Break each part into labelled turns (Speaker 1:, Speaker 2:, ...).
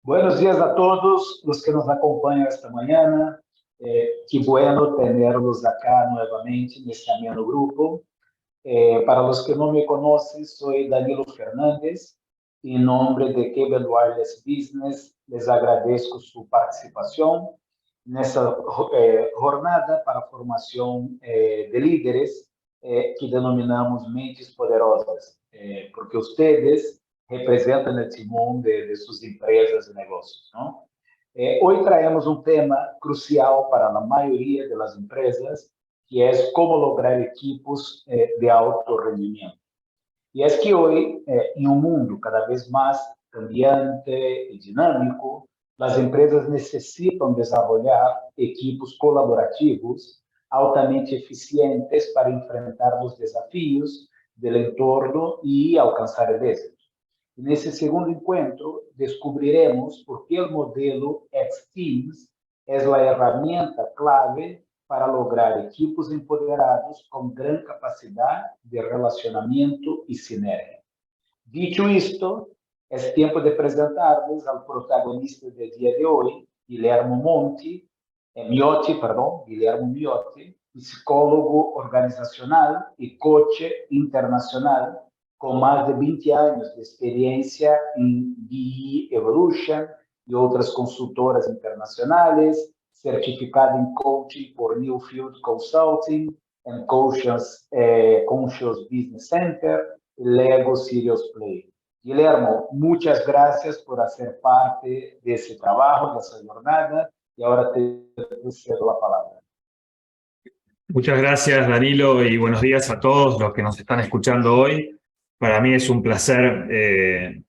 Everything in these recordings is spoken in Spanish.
Speaker 1: Buenos días a todos los que nos acompañan esta mañana. Qué bueno tenerlos acá nuevamente en este ameno grupo. Para los que no me conocen, soy Danilo Fernández. En nombre de Cable Wireless Business, les agradezco su participación en esta jornada para formación de líderes que denominamos Mentes Poderosas, porque ustedes representan el timón de sus empresas y negocios, ¿no? Hoy traemos un tema crucial para la mayoría de las empresas, que es cómo lograr equipos de alto rendimiento. Y es que hoy, en un mundo cada vez más cambiante y dinámico, las empresas necesitan desarrollar equipos colaborativos altamente eficientes para enfrentar los desafíos del entorno y alcanzar el éxito. En ese segundo encuentro, descubriremos por qué el modelo X-Teams es la herramienta clave para lograr equipos empoderados con gran capacidad de relacionamiento y sinergia. Dicho esto, es tiempo de presentarles al protagonista del día de hoy, Guillermo Miotti, psicólogo organizacional y coach internacional con más de 20 años de experiencia en BE Evolution y otras consultoras internacionales, certificado en coaching por Newfield Consulting, en Conscious Business Center y Lego Serious Play. Guillermo, muchas gracias por hacer parte de ese trabajo, de esa jornada, y ahora te cedo la palabra.
Speaker 2: Muchas gracias, Danilo, y buenos días a todos los que nos están escuchando hoy. Para mí es un placer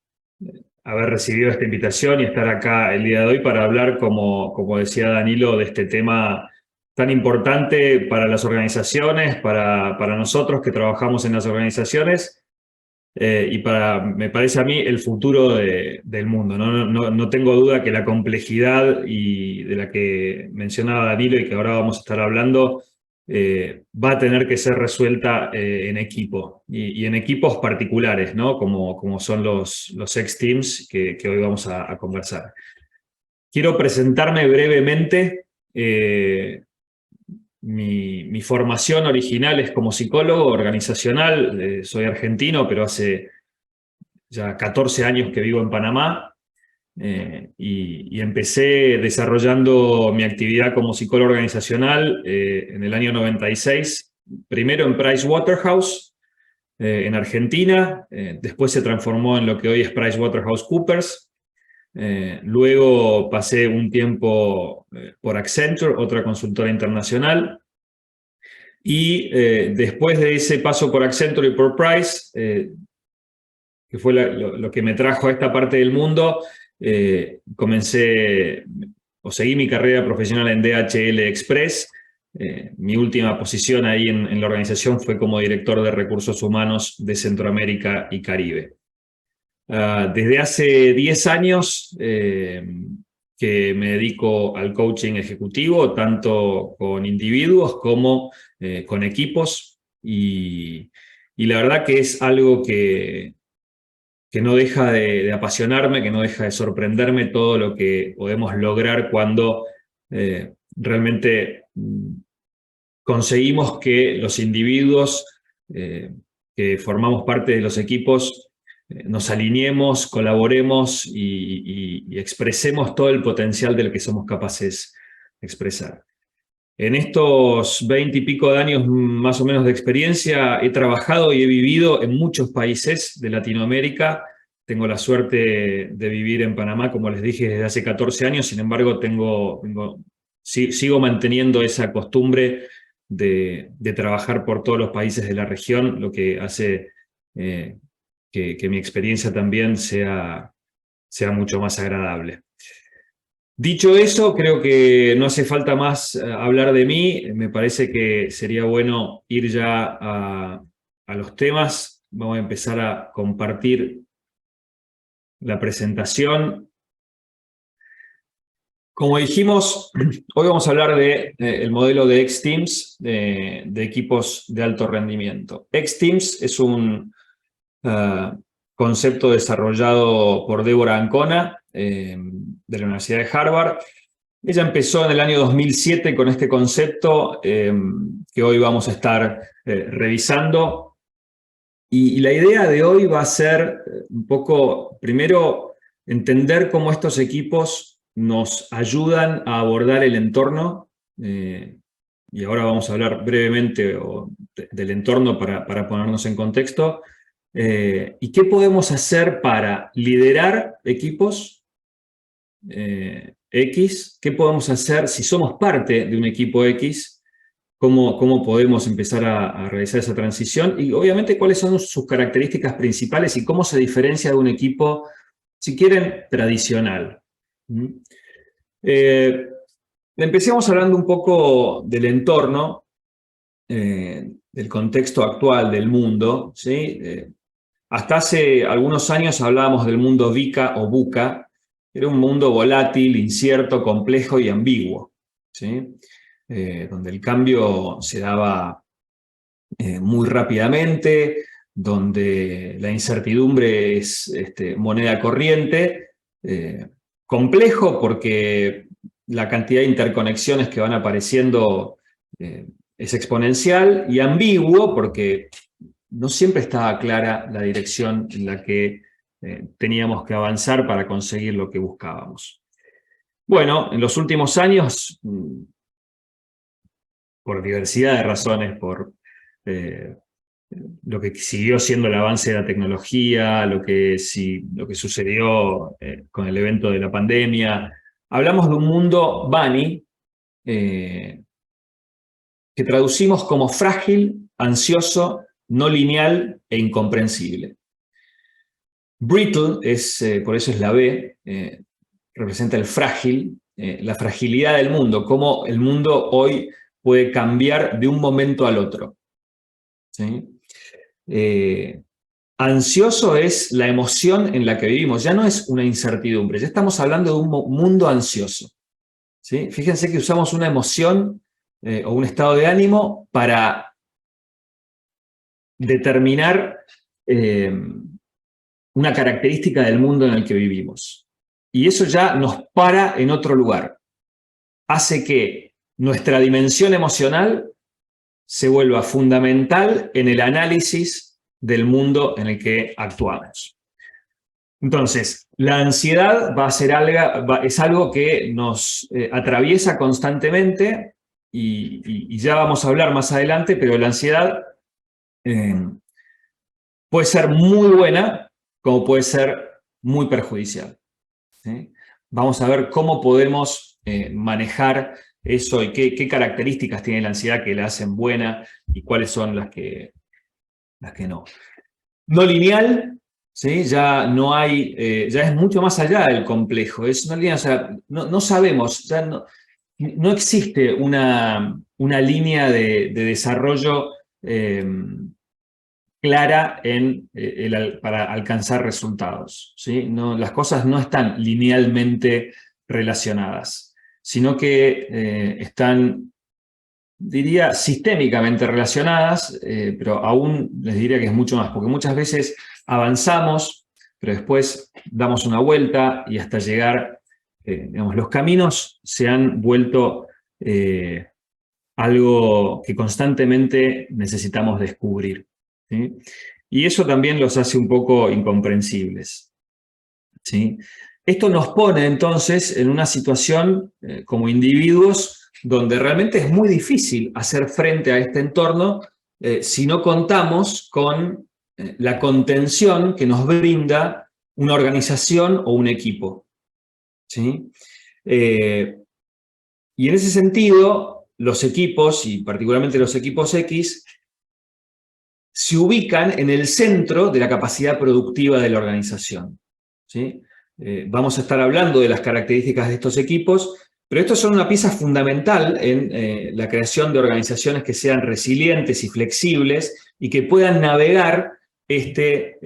Speaker 2: haber recibido esta invitación y estar acá el día de hoy para hablar, como decía Danilo, de este tema tan importante para las organizaciones, para nosotros que trabajamos en las organizaciones y me parece a mí, el futuro del mundo. No tengo duda que la complejidad de la que mencionaba Danilo y que ahora vamos a estar hablando va a tener que ser resuelta en equipo y en equipos particulares, ¿no? Como son los X-Teams que hoy vamos a conversar. Quiero presentarme brevemente. Mi formación original es como psicólogo organizacional. Soy argentino, pero hace ya 14 años que vivo en Panamá. Y empecé desarrollando mi actividad como psicólogo organizacional en el año 96, primero en PricewaterhouseCoopers en Argentina, después se transformó en lo que hoy es PricewaterhouseCoopers, luego pasé un tiempo por Accenture, otra consultora internacional, y después de ese paso por Accenture y por Price, que fue lo que me trajo a esta parte del mundo, seguí mi carrera profesional en DHL Express. Mi última posición ahí en la organización fue como director de recursos humanos de Centroamérica y Caribe. Desde hace 10 años que me dedico al coaching ejecutivo, tanto con individuos como con equipos, y la verdad que es algo que no deja de apasionarme, que no deja de sorprenderme todo lo que podemos lograr cuando realmente conseguimos que los individuos que formamos parte de los equipos nos alineemos, colaboremos y expresemos todo el potencial del que somos capaces de expresar. En estos 20 y pico de años más o menos de experiencia he trabajado y he vivido en muchos países de Latinoamérica. Tengo la suerte de vivir en Panamá, como les dije, desde hace 14 años. Sin embargo, sigo manteniendo esa costumbre de trabajar por todos los países de la región, lo que hace que mi experiencia también sea mucho más agradable. Dicho eso, creo que no hace falta más hablar de mí. Me parece que sería bueno ir ya a los temas. Vamos a empezar a compartir la presentación. Como dijimos, hoy vamos a hablar del modelo de X-Teams, de equipos de alto rendimiento. X-Teams es un concepto desarrollado por Débora Ancona de la Universidad de Harvard. Ella empezó en el año 2007 con este concepto que hoy vamos a estar revisando. Y la idea de hoy va a ser un poco, primero, entender cómo estos equipos nos ayudan a abordar el entorno. Y ahora vamos a hablar brevemente del entorno para ponernos en contexto. ¿Y qué podemos hacer para liderar equipos X? ¿Qué podemos hacer si somos parte de un equipo X? ¿Cómo podemos empezar a realizar esa transición? Y obviamente, ¿cuáles son sus características principales y cómo se diferencia de un equipo, si quieren, tradicional? Empecemos hablando un poco del entorno, del contexto actual del mundo, ¿sí? Hasta hace algunos años hablábamos del mundo VUCA o VUCA. Era un mundo volátil, incierto, complejo y ambiguo, ¿sí? Donde el cambio se daba muy rápidamente, donde la incertidumbre es moneda corriente, complejo porque la cantidad de interconexiones que van apareciendo es exponencial, y ambiguo porque no siempre estaba clara la dirección en la que teníamos que avanzar para conseguir lo que buscábamos. Bueno, en los últimos años, por diversidad de razones, por lo que siguió siendo el avance de la tecnología, lo que sucedió con el evento de la pandemia, hablamos de un mundo bunny que traducimos como frágil, ansioso, no lineal e incomprensible. Brittle, por eso es la B, representa el frágil, la fragilidad del mundo, cómo el mundo hoy puede cambiar de un momento al otro, ¿sí? Ansioso es la emoción en la que vivimos, ya no es una incertidumbre, ya estamos hablando de un mundo ansioso, ¿sí? Fíjense que usamos una emoción o un estado de ánimo para determinar una característica del mundo en el que vivimos. Y eso ya nos para en otro lugar. Hace que nuestra dimensión emocional se vuelva fundamental en el análisis del mundo en el que actuamos. Entonces, la ansiedad es algo que nos atraviesa constantemente y ya vamos a hablar más adelante, pero la ansiedad puede ser muy buena como puede ser muy perjudicial, ¿sí? Vamos a ver cómo podemos manejar eso y qué características tiene la ansiedad que la hacen buena y cuáles son las que no. No lineal, ¿sí? Ya no hay, ya es mucho más allá del complejo, es no lineal, o sea, no sabemos, ya no existe una línea de desarrollo clara para alcanzar resultados, ¿sí? Las cosas no están linealmente relacionadas, sino que están, diría, sistémicamente relacionadas, pero aún les diría que es mucho más, porque muchas veces avanzamos, pero después damos una vuelta y hasta llegar, digamos, los caminos se han vuelto algo que constantemente necesitamos descubrir, ¿sí? Y eso también los hace un poco incomprensibles, ¿sí? Esto nos pone entonces en una situación como individuos donde realmente es muy difícil hacer frente a este entorno si no contamos con la contención que nos brinda una organización o un equipo, ¿sí? Y en ese sentido, los equipos, y particularmente los equipos X, se ubican en el centro de la capacidad productiva de la organización, ¿sí? Vamos a estar hablando de las características de estos equipos, pero estos son una pieza fundamental en la creación de organizaciones que sean resilientes y flexibles y que puedan navegar este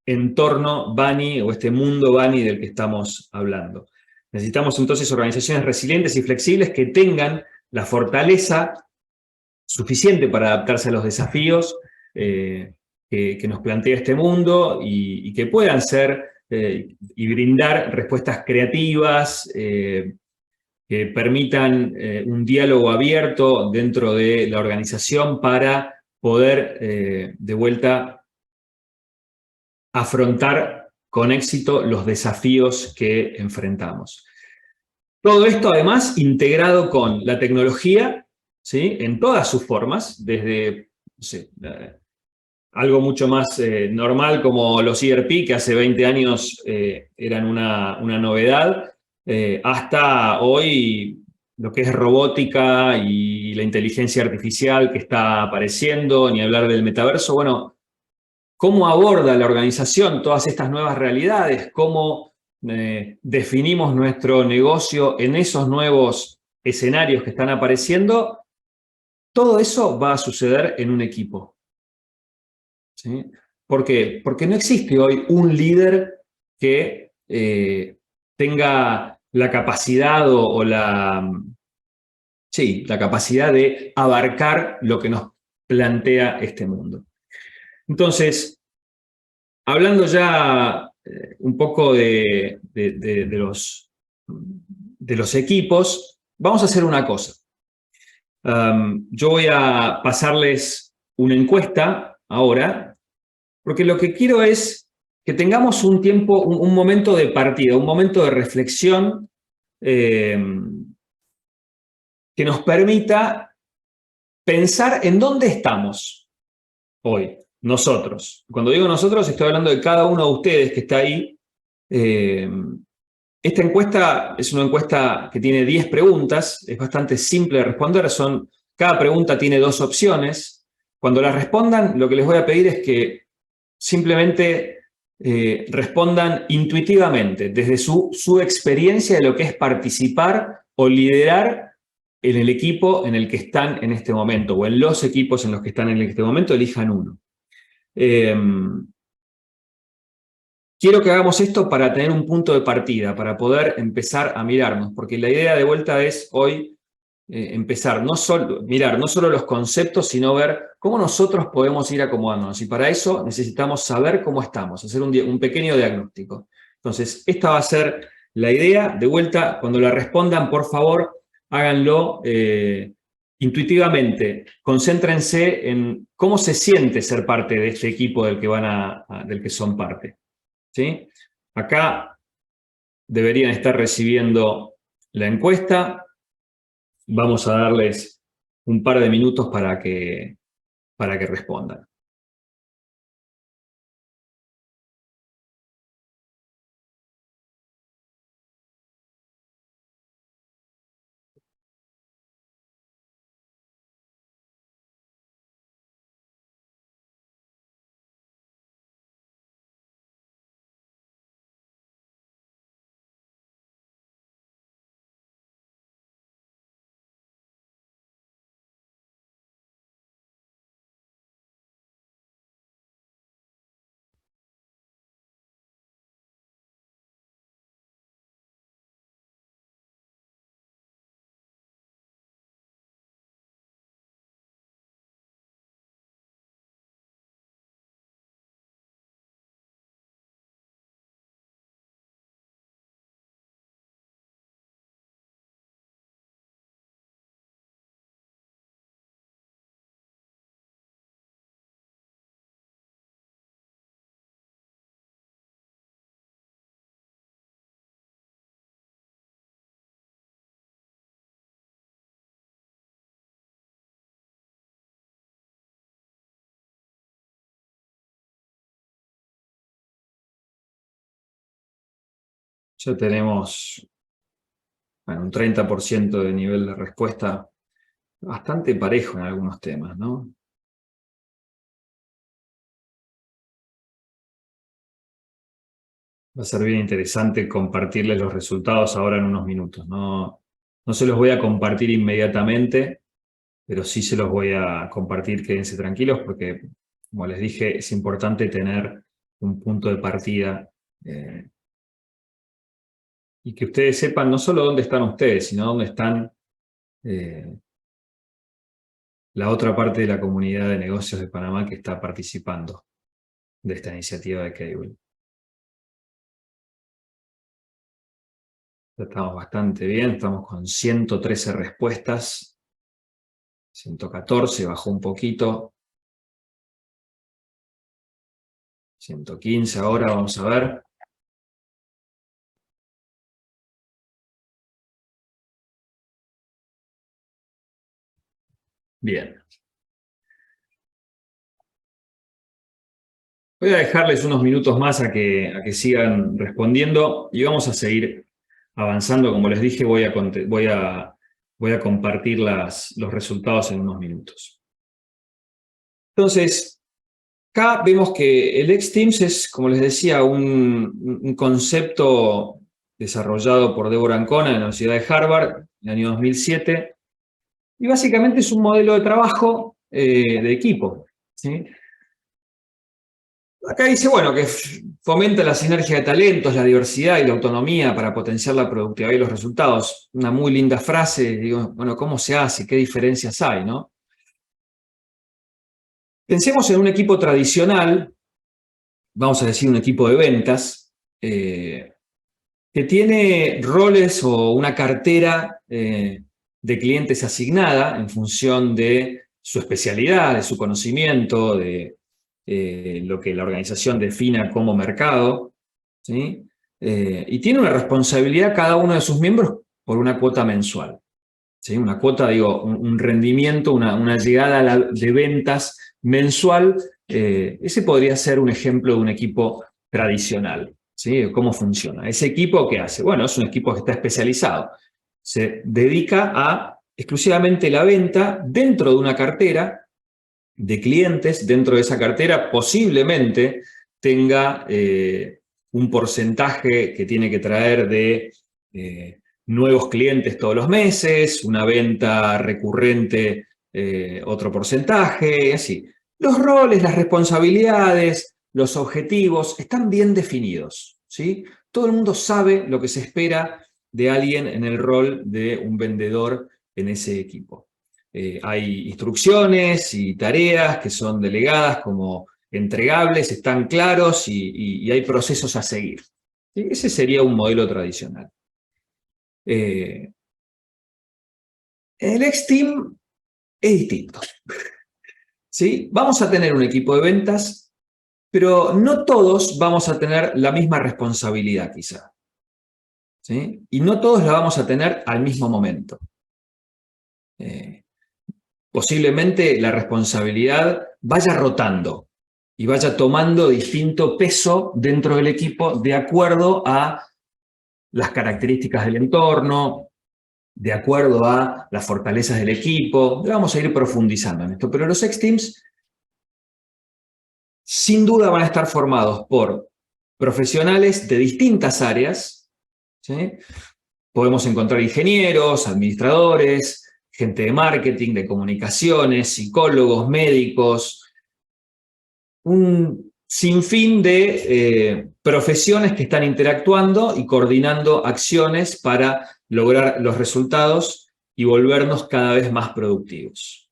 Speaker 2: entorno bunny o este mundo bunny del que estamos hablando. Necesitamos entonces organizaciones resilientes y flexibles que tengan la fortaleza suficiente para adaptarse a los desafíos que nos plantea este mundo y que puedan ser y brindar respuestas creativas que permitan un diálogo abierto dentro de la organización para poder, de vuelta, afrontar con éxito los desafíos que enfrentamos. Todo esto, además, integrado con la tecnología, ¿sí?, en todas sus formas, desde, no sé, algo mucho más normal como los ERP, que hace 20 años eran una novedad, hasta hoy lo que es robótica y la inteligencia artificial que está apareciendo, ni hablar del metaverso. Bueno, ¿cómo aborda la organización todas estas nuevas realidades? ¿Cómo definimos nuestro negocio en esos nuevos escenarios que están apareciendo? Todo eso va a suceder en un equipo, ¿sí? ¿Por qué? Porque no existe hoy un líder que tenga la capacidad o la capacidad de abarcar lo que nos plantea este mundo. Entonces, hablando ya un poco de los equipos, vamos a hacer una cosa. Yo voy a pasarles una encuesta ahora, porque lo que quiero es que tengamos un tiempo, un momento de partida, un momento de reflexión que nos permita pensar en dónde estamos hoy, nosotros. Cuando digo nosotros, estoy hablando de cada uno de ustedes que está ahí. Esta encuesta es una encuesta que tiene 10 preguntas, es bastante simple de responder, cada pregunta tiene 2 opciones. Cuando las respondan, lo que les voy a pedir es que simplemente respondan intuitivamente, desde su experiencia de lo que es participar o liderar en el equipo en el que están en este momento, o en los equipos en los que están en este momento, elijan uno. Quiero que hagamos esto para tener un punto de partida, para poder empezar a mirarnos, porque la idea de vuelta es hoy empezar, mirar no solo los conceptos, sino ver cómo nosotros podemos ir acomodándonos. Y para eso necesitamos saber cómo estamos, hacer un pequeño diagnóstico. Entonces, esta va a ser la idea. De vuelta, cuando la respondan, por favor, háganlo intuitivamente. Concéntrense en cómo se siente ser parte de este equipo del que son parte, ¿sí? Acá deberían estar recibiendo la encuesta. Vamos a darles un par de minutos para que respondan. Ya tenemos un 30% de nivel de respuesta bastante parejo en algunos temas, ¿no? Va a ser bien interesante compartirles los resultados ahora en unos minutos. No se los voy a compartir inmediatamente, pero sí se los voy a compartir, quédense tranquilos, porque, como les dije, es importante tener un punto de partida y que ustedes sepan no solo dónde están ustedes, sino dónde están la otra parte de la comunidad de negocios de Panamá que está participando de esta iniciativa de Cable. Ya estamos bastante bien, estamos con 113 respuestas. 114, bajó un poquito. 115 ahora, vamos a ver. Bien. Voy a dejarles unos minutos más a que sigan respondiendo y vamos a seguir avanzando. Como les dije, voy a compartir los resultados en unos minutos. Entonces, acá vemos que el XTeams es, como les decía, un concepto desarrollado por Deborah Ancona en la Universidad de Harvard en el año 2007. Y básicamente es un modelo de trabajo de equipo, ¿sí? Acá dice, bueno, que fomenta la sinergia de talentos, la diversidad y la autonomía para potenciar la productividad y los resultados. Una muy linda frase, digo, bueno, ¿cómo se hace? ¿Qué diferencias hay, no? Pensemos en un equipo tradicional, vamos a decir un equipo de ventas, que tiene roles o una cartera de clientes asignada en función de su especialidad, de su conocimiento, de lo que la organización defina como mercado, ¿sí? Y tiene una responsabilidad cada uno de sus miembros por una cuota mensual, ¿sí? Una cuota, digo, un rendimiento, una llegada de ventas mensual. Ese podría ser un ejemplo de un equipo tradicional, ¿sí? ¿Cómo funciona? ¿Ese equipo qué hace? Bueno, es un equipo que está especializado. Se dedica a exclusivamente la venta dentro de una cartera de clientes. Dentro de esa cartera posiblemente tenga un porcentaje que tiene que traer de nuevos clientes todos los meses, una venta recurrente, otro porcentaje, así. Los roles, las responsabilidades, los objetivos están bien definidos, ¿sí? Todo el mundo sabe lo que se espera de alguien en el rol de un vendedor en ese equipo. Hay instrucciones y tareas que son delegadas como entregables, están claros y hay procesos a seguir. ¿Sí? Ese sería un modelo tradicional. El XTeam es distinto, ¿sí? Vamos a tener un equipo de ventas, pero no todos vamos a tener la misma responsabilidad quizá, ¿sí? Y no todos la vamos a tener al mismo momento. Posiblemente la responsabilidad vaya rotando y vaya tomando distinto peso dentro del equipo de acuerdo a las características del entorno, de acuerdo a las fortalezas del equipo. Vamos a ir profundizando en esto, pero los XTeams sin duda van a estar formados por profesionales de distintas áreas, ¿sí? Podemos encontrar ingenieros, administradores, gente de marketing, de comunicaciones, psicólogos, médicos, un sinfín de profesiones que están interactuando y coordinando acciones para lograr los resultados y volvernos cada vez más productivos.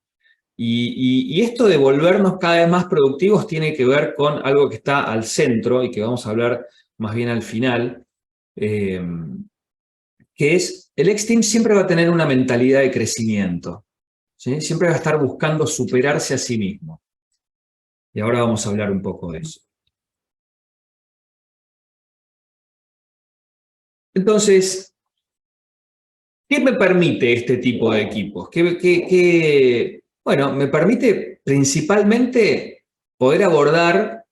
Speaker 2: Y esto de volvernos cada vez más productivos tiene que ver con algo que está al centro y que vamos a hablar más bien al final, que es, el XTeam siempre va a tener una mentalidad de crecimiento, ¿sí? Siempre va a estar buscando superarse a sí mismo. Y ahora vamos a hablar un poco de eso. Entonces, ¿qué me permite este tipo de equipos? Bueno, me permite principalmente poder abordar,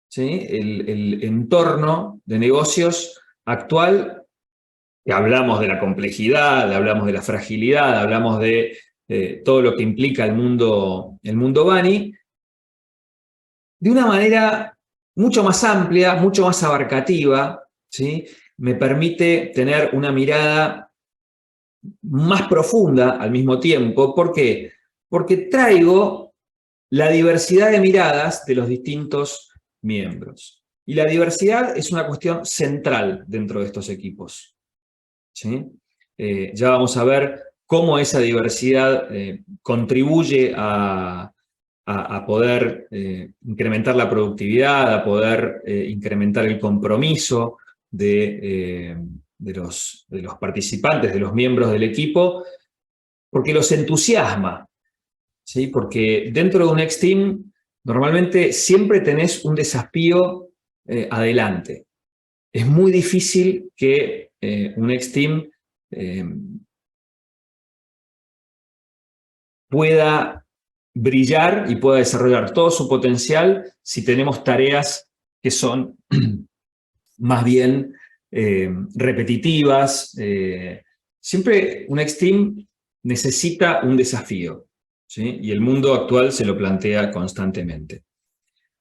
Speaker 2: ¿sí?, el entorno de negocios actual, que hablamos de la complejidad, hablamos de la fragilidad, hablamos de todo lo que implica el mundo Bunny, de una manera mucho más amplia, mucho más abarcativa, ¿sí? Me permite tener una mirada más profunda al mismo tiempo. ¿Por qué? Porque traigo la diversidad de miradas de los distintos miembros. Y la diversidad es una cuestión central dentro de estos equipos, ¿sí? Ya vamos a ver cómo esa diversidad contribuye a poder incrementar la productividad, a poder incrementar el compromiso de los participantes, de los miembros del equipo, porque los entusiasma, ¿sí? Porque dentro de un X-Team normalmente siempre tenés un desafío adelante. Es muy difícil que un X-Team pueda brillar y pueda desarrollar todo su potencial si tenemos tareas que son más bien repetitivas. Siempre un X-Team necesita un desafío, ¿sí? Y el mundo actual se lo plantea constantemente.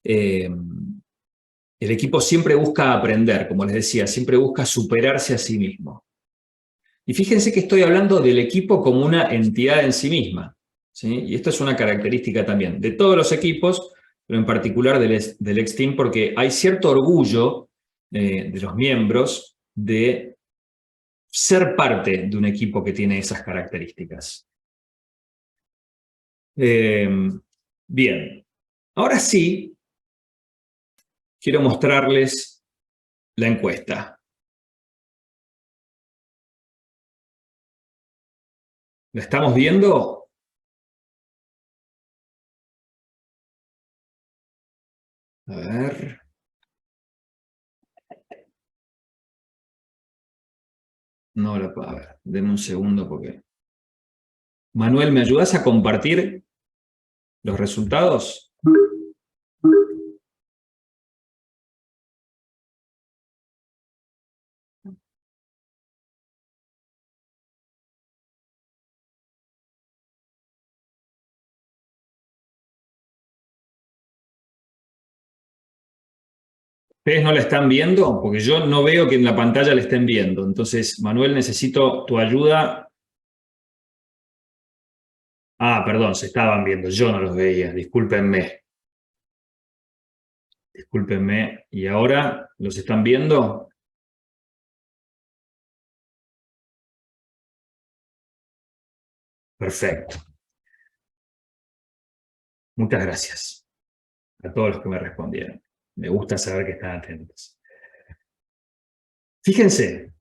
Speaker 2: El equipo siempre busca aprender, como les decía, siempre busca superarse a sí mismo. Y fíjense que estoy hablando del equipo como una entidad en sí misma, ¿sí? Y esto es una característica también de todos los equipos, pero en particular del X-Team, porque hay cierto orgullo de los miembros de ser parte de un equipo que tiene esas características. Bien, ahora sí, quiero mostrarles la encuesta. ¿La estamos viendo? A ver. No la puedo ver. Denme un segundo porque... Manuel, ¿me ayudas a compartir los resultados? ¿Ustedes no la están viendo? Porque yo no veo que en la pantalla la estén viendo. Entonces, Manuel, necesito tu ayuda. Ah, perdón, se estaban viendo. Yo no los veía. Discúlpenme. Discúlpenme. ¿Y ahora los están viendo? Perfecto. Muchas gracias a todos los que me respondieron. Me gusta saber que están atentos. Fíjense,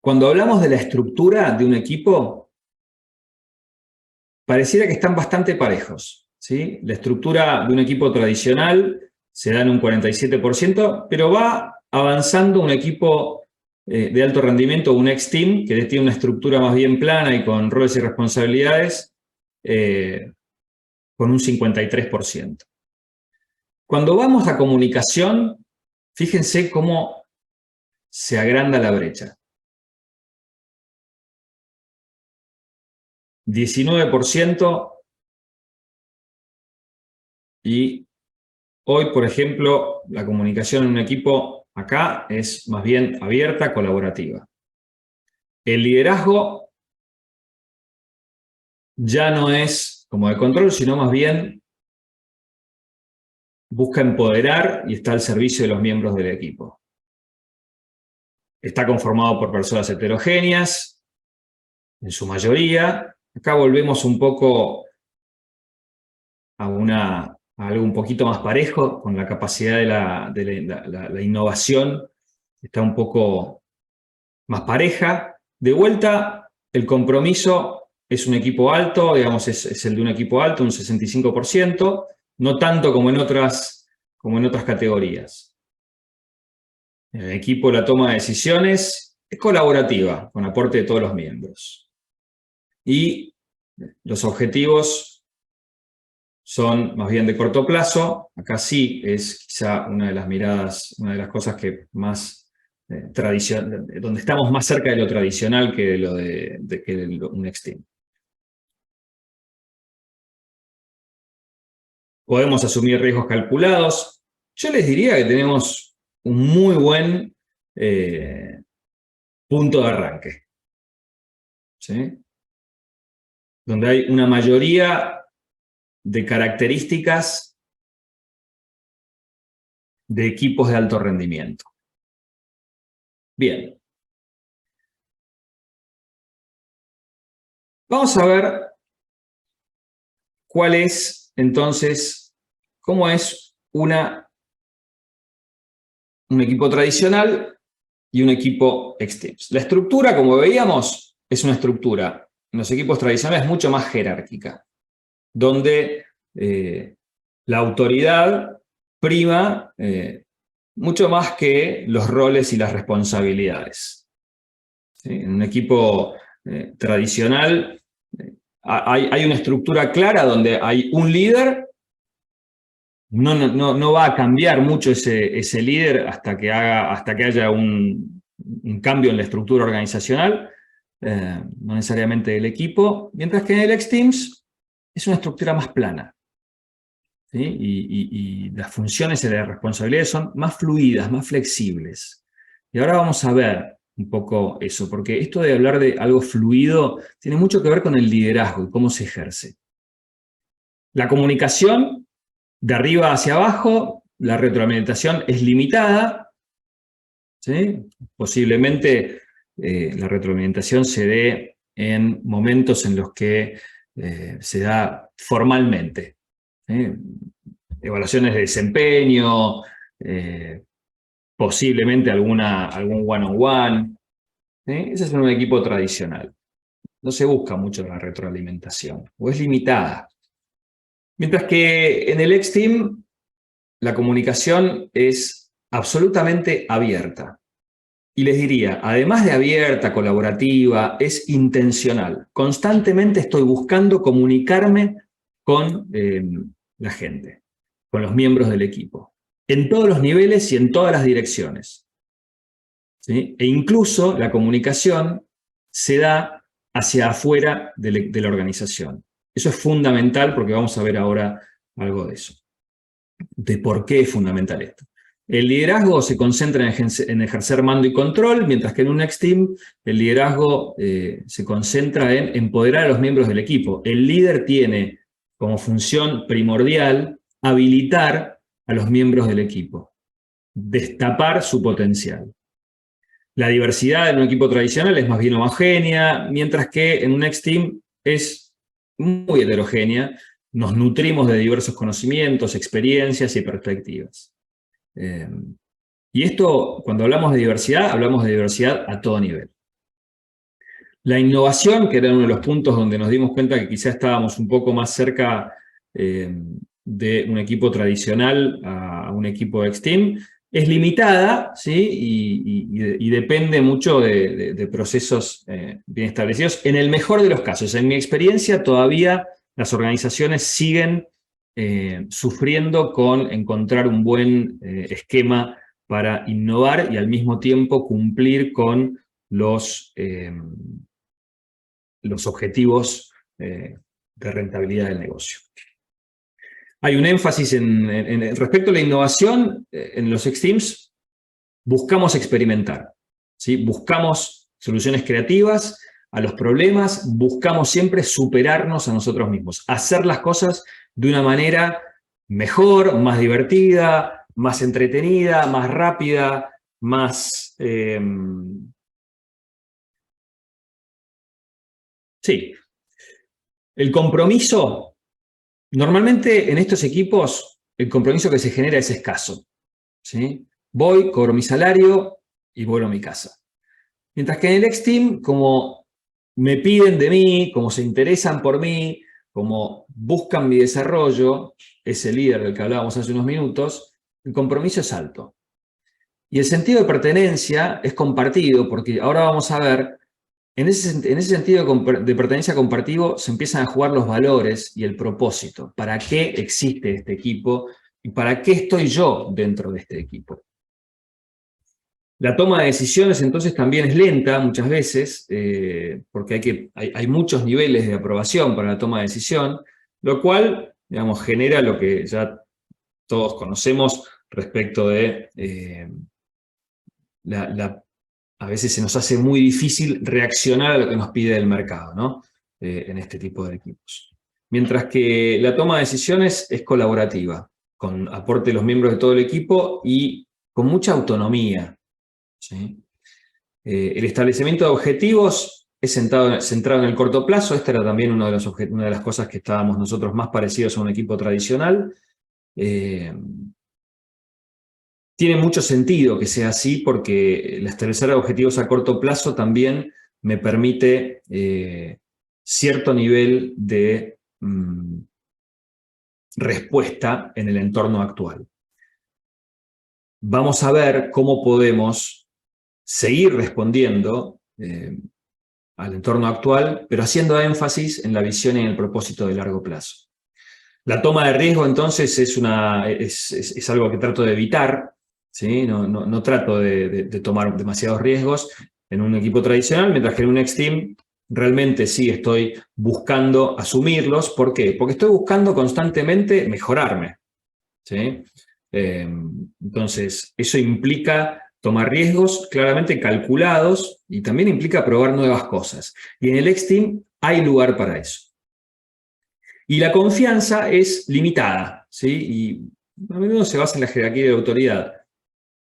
Speaker 2: cuando hablamos de la estructura de un equipo, pareciera que están bastante parejos, ¿sí? La estructura de un equipo tradicional se da en un 47%, pero va avanzando un equipo de alto rendimiento, un X-Team, que tiene una estructura más bien plana y con roles y responsabilidades, con un 53%. Cuando vamos a comunicación, fíjense cómo se agranda la brecha. 19%, y hoy, por ejemplo, la comunicación en un equipo acá es más bien abierta, colaborativa. El liderazgo ya no es como de control, sino más bien busca empoderar y está al servicio de los miembros del equipo. Está conformado por personas heterogéneas, en su mayoría. Acá volvemos un poco a algo un poquito más parejo, con la capacidad de la innovación, está un poco más pareja. De vuelta, el compromiso es un equipo alto, digamos, es el de un equipo alto, un 65%, no tanto como en otras categorías. En el equipo la toma de decisiones es colaborativa, con aporte de todos los miembros. Y los objetivos son más bien de corto plazo. Acá sí es quizá una de las miradas, una de las cosas que más donde estamos más cerca de lo tradicional que de lo de un X-Team. Podemos asumir riesgos calculados. Yo les diría que tenemos un muy buen punto de arranque, ¿sí? Donde hay una mayoría de características de equipos de alto rendimiento. Bien. Vamos a ver cuál es, entonces, cómo es un equipo tradicional y un equipo X-Teams. La estructura, como veíamos, es una estructura en los equipos tradicionales mucho más jerárquica, donde la autoridad prima mucho más que los roles y las responsabilidades. ¿Sí? En un equipo tradicional hay una estructura clara donde hay un líder. No va a cambiar mucho ese líder hasta que haya un cambio en la estructura organizacional, no necesariamente del equipo, mientras que en el X-Teams es una estructura más plana. ¿Sí? Y las funciones y las responsabilidades son más fluidas, más flexibles. Y ahora vamos a ver un poco eso, porque esto de hablar de algo fluido tiene mucho que ver con el liderazgo y cómo se ejerce. La comunicación, de arriba hacia abajo, la retroalimentación es limitada, ¿sí? Posiblemente la retroalimentación se dé en momentos en los que se da formalmente, ¿sí? Evaluaciones de desempeño, posiblemente algún one-on-one, ¿sí? Ese es un equipo tradicional. No se busca mucho la retroalimentación, o es limitada. Mientras que en el X-Team la comunicación es absolutamente abierta. Y les diría, además de abierta, colaborativa, es intencional. Constantemente estoy buscando comunicarme con la gente, con los miembros del equipo, en todos los niveles y en todas las direcciones. ¿Sí? E incluso la comunicación se da hacia afuera de la organización. Eso es fundamental porque vamos a ver ahora algo de eso. De por qué es fundamental esto. El liderazgo se concentra en ejercer mando y control, mientras que en un X-Team el liderazgo se concentra en empoderar a los miembros del equipo. El líder tiene como función primordial habilitar a los miembros del equipo, destapar su potencial. La diversidad en un equipo tradicional es más bien homogénea, mientras que en un X-Team es muy heterogénea. Nos nutrimos de diversos conocimientos, experiencias y perspectivas. Y esto, cuando hablamos de diversidad a todo nivel. La innovación, que era uno de los puntos donde nos dimos cuenta que quizá estábamos un poco más cerca de un equipo tradicional a un equipo X-Team, es limitada, ¿sí? y depende mucho de procesos bien establecidos. En el mejor de los casos, en mi experiencia, todavía las organizaciones siguen sufriendo con encontrar un buen esquema para innovar y al mismo tiempo cumplir con los objetivos de rentabilidad del negocio. Hay un énfasis respecto a la innovación. En los X-Teams buscamos experimentar, ¿sí? Buscamos soluciones creativas a los problemas, buscamos siempre superarnos a nosotros mismos, hacer las cosas de una manera mejor, más divertida, más entretenida, más rápida, más... Sí. El compromiso, normalmente en estos equipos, el compromiso que se genera es escaso, ¿sí? Voy, cobro mi salario y vuelvo a mi casa. Mientras que en el X-Team, como me piden de mí, como se interesan por mí, como buscan mi desarrollo, ese líder del que hablábamos hace unos minutos, el compromiso es alto. Y el sentido de pertenencia es compartido, porque ahora vamos a ver, en ese sentido de pertenencia compartido se empiezan a jugar los valores y el propósito. ¿Para qué existe este equipo? ¿Y para qué estoy yo dentro de este equipo? La toma de decisiones entonces también es lenta muchas veces, porque hay muchos niveles de aprobación para la toma de decisión, lo cual, digamos, genera lo que ya todos conocemos respecto de a veces se nos hace muy difícil reaccionar a lo que nos pide el mercado, ¿no? En este tipo de equipos. Mientras que la toma de decisiones es colaborativa, con aporte de los miembros de todo el equipo y con mucha autonomía, ¿sí? El establecimiento de objetivos es centrado en el corto plazo. Esta era también una de las cosas que estábamos nosotros más parecidos a un equipo tradicional. Tiene mucho sentido que sea así porque el establecer objetivos a corto plazo también me permite cierto nivel de respuesta en el entorno actual. Vamos a ver cómo podemos seguir respondiendo al entorno actual, pero haciendo énfasis en la visión y en el propósito de largo plazo. La toma de riesgo, entonces, es algo que trato de evitar, ¿sí? No trato de tomar demasiados riesgos en un equipo tradicional, mientras que en un X-Team realmente sí estoy buscando asumirlos. ¿Por qué? Porque estoy buscando constantemente mejorarme, ¿sí? Entonces, eso implica tomar riesgos claramente calculados y también implica probar nuevas cosas. Y en el X-Team hay lugar para eso. Y la confianza es limitada, ¿sí? Y a menudo se basa en la jerarquía de autoridad.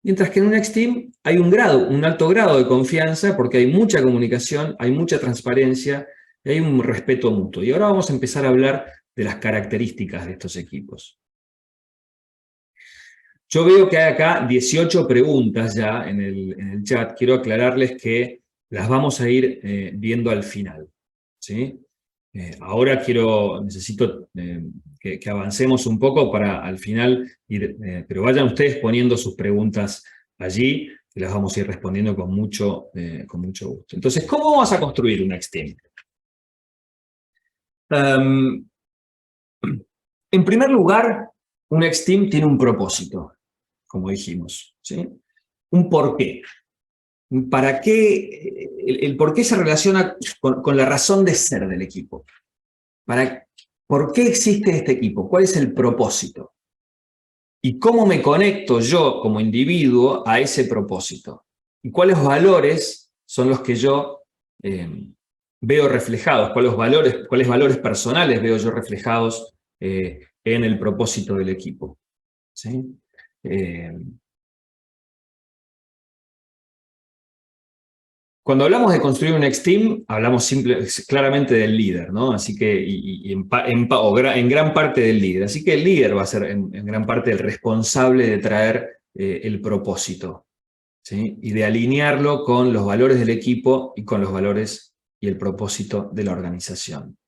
Speaker 2: Mientras que en un X-Team hay un alto grado de confianza porque hay mucha comunicación, hay mucha transparencia y hay un respeto mutuo. Y ahora vamos a empezar a hablar de las características de estos equipos. Yo veo que hay acá 18 preguntas ya en el chat. Quiero aclararles que las vamos a ir viendo al final, ¿sí? Ahora necesito que avancemos un poco para al final ir, pero vayan ustedes poniendo sus preguntas allí, que las vamos a ir respondiendo con mucho gusto. Entonces, ¿cómo vamos a construir un X-Team? En primer lugar, un X-Team tiene un propósito, como dijimos, ¿sí? Un porqué. ¿Para qué? El porqué se relaciona con la razón de ser del equipo. ¿Por qué existe este equipo? ¿Cuál es el propósito? ¿Y cómo me conecto yo como individuo a ese propósito? ¿Y cuáles valores son los que yo veo reflejados? ¿Cuáles valores personales veo yo reflejados en el propósito del equipo? ¿Sí? Cuando hablamos de construir un X-Team, hablamos claramente del líder, ¿no? Así que, en gran parte del líder. Así que el líder va a ser en gran parte el responsable de traer el propósito, ¿sí? Y de alinearlo con los valores del equipo y con los valores y el propósito de la organización.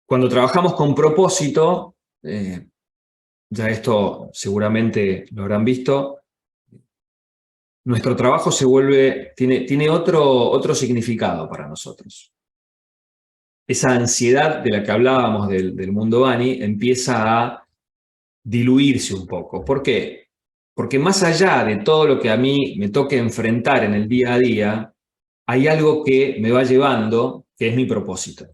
Speaker 2: Cuando trabajamos con propósito, ya esto seguramente lo habrán visto, nuestro trabajo tiene otro significado para nosotros. Esa ansiedad de la que hablábamos del mundo Bunny empieza a diluirse un poco. ¿Por qué? Porque más allá de todo lo que a mí me toque enfrentar en el día a día, hay algo que me va llevando, que es mi propósito.